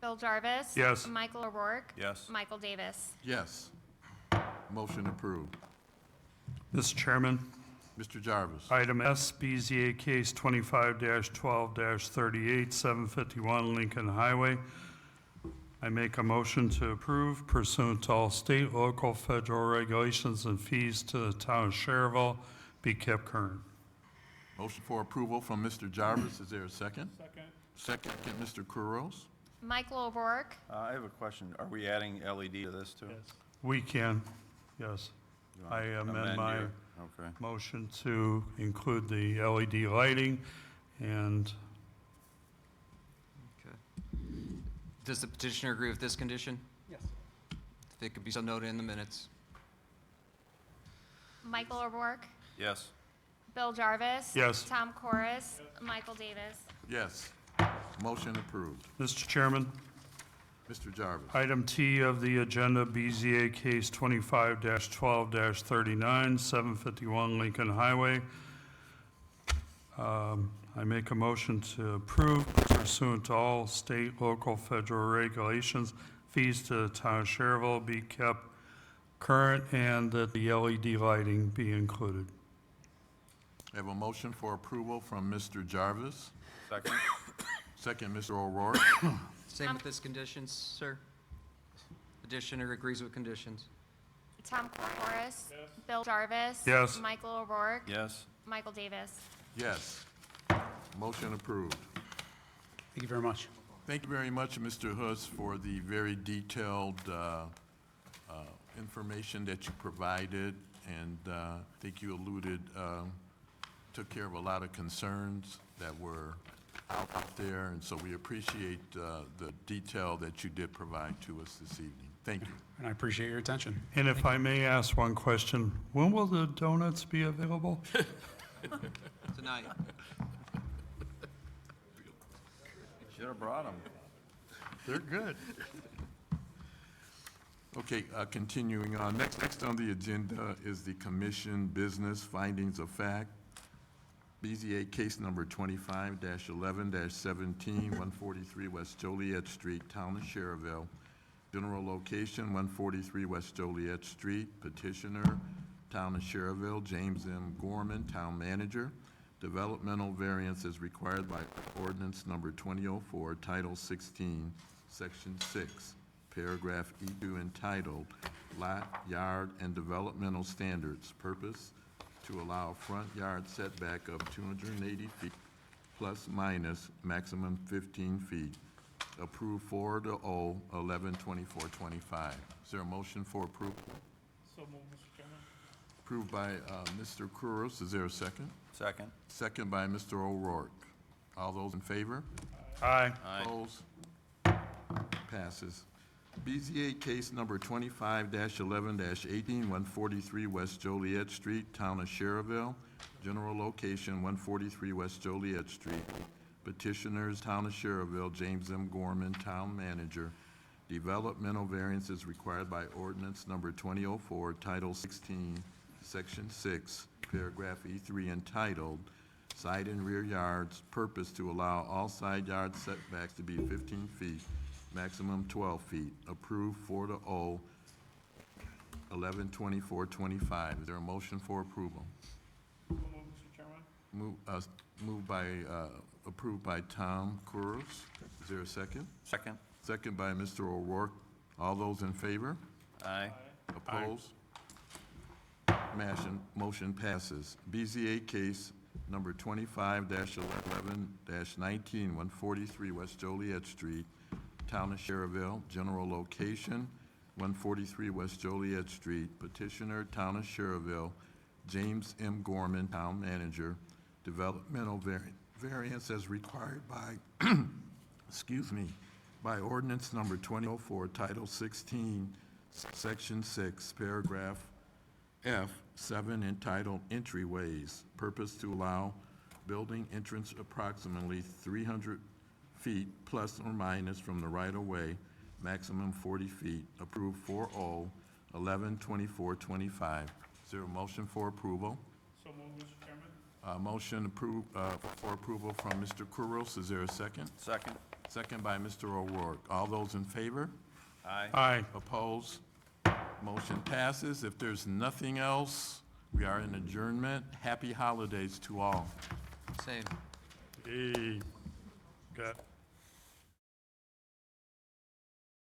Bill Jarvis. Yes. Michael O'Rourke. Yes. Michael Davis. Yes. Motion approved. Mr. Chairman, Mr. Jarvis. item S, BZA Case 25-12-38, 751 Lincoln Highway. I make a motion to approve pursuant to all state, local, federal regulations and fees to the town of Schererville be kept current. Motion for approval from Mr. Jarvis. Is there a second? Second, Mr. Kuros. Michael O'Rourke. I have a question. Are we adding LED to this too? We can, yes. You I wanna amend my your- Okay. motion to include the LED lighting and Okay. Does the petitioner agree with this condition? Yes. If it could be so noted in the minutes. Michael O'Rourke. Yes. Bill Jarvis. Yes. Tom Corris. Michael Davis. Yes. Motion approved. Mr. Chairman, Mr. Jarvis. item T of the agenda, BZA case 25-12-39, 751 Lincoln Highway. I make a motion to approve pursuant to all state, local, federal regulations. Fees to the town of Schererville be kept current and that the LED lighting be included. I have a motion for approval from Mr. Jarvis. Second? Second, Mr. O'Rourke. Same with this conditions, sir? Petitioner agrees with conditions. Tom Corris. Bill Jarvis. Yes. Michael O'Rourke. Yes. Michael Davis. Yes. Motion approved. Thank you very much. Thank you very much, Mr. Huss, for the very detailed information that you provided, and I think you alluded, took care of a lot of concerns that were out there, and so we appreciate the detail that you did provide to us this evening. Thank you. And I appreciate your attention. And if I may ask one question, when will the donuts be available? Tonight. Should have brought them. They're good. Okay, continuing on. Next on the agenda is the commission business findings of fact. BZA case number 25-11-17, 143 West Joliet Street, Town of Schererville. General location, 143 West Joliet Street. Petitioner, Town of Schererville, James M. Gorman, Town Manager. Developmental variance is required by ordinance number 2004, Title 16, Section 6, Paragraph E2, entitled Lot, Yard, and Developmental Standards. Purpose, to allow front yard setback of 280 feet plus minus maximum 15 feet. Approved 4-0, 11/24/25. Is there a motion for approval? So moved, Mr. Chairman. Approved by Mr. Kouros. Is there a second? Second? Second by Mr. O'Rourke. All those in favor? Aye. Aye. Opposed? Passes. BZA case number 25-11-18, 143 West Joliet Street, Town of Schererville. General location, 143 West Joliet Street. Petitioners, Town of Schererville, James M. Gorman, Town Manager. Developmental variance is required by ordinance number 2004, Title 16, Section 6, Paragraph E3, entitled Side and Rear Yards. Purpose, to allow all side yard setbacks to be 15 feet, maximum 12 feet. Approved 4-0, 11/24/25. Is there a motion for approval? So moved, Mr. Chairman. Moved by, approved by Tom Kouros. Is there a second? Second? Second by Mr. O'Rourke. All those in favor? Aye. Opposed? Motion passes. BZA case number 25-11-19, 143 West Joliet Street, Town of Schererville. General location, 143 West Joliet Street. Petitioner, Town of Schererville, James M. Gorman, Town Manager. Developmental variance as required by, excuse me, by ordinance number 2004, Title 16, Section 6, Paragraph F7, entitled Entryways. Purpose, to allow building entrance approximately 300 feet plus or minus from the right-of-way, maximum 40 feet. Approved 4-0, 11/24/25. Is there a motion for approval? So moved, Mr. Chairman. Motion approved, for approval from Mr. Kouros. Is there a second? Second? Second by Mr. O'Rourke. All those in favor? Aye. Aye. Opposed? Motion passes. If there's nothing else, we are in adjournment. Happy holidays to all. Same. Hey, got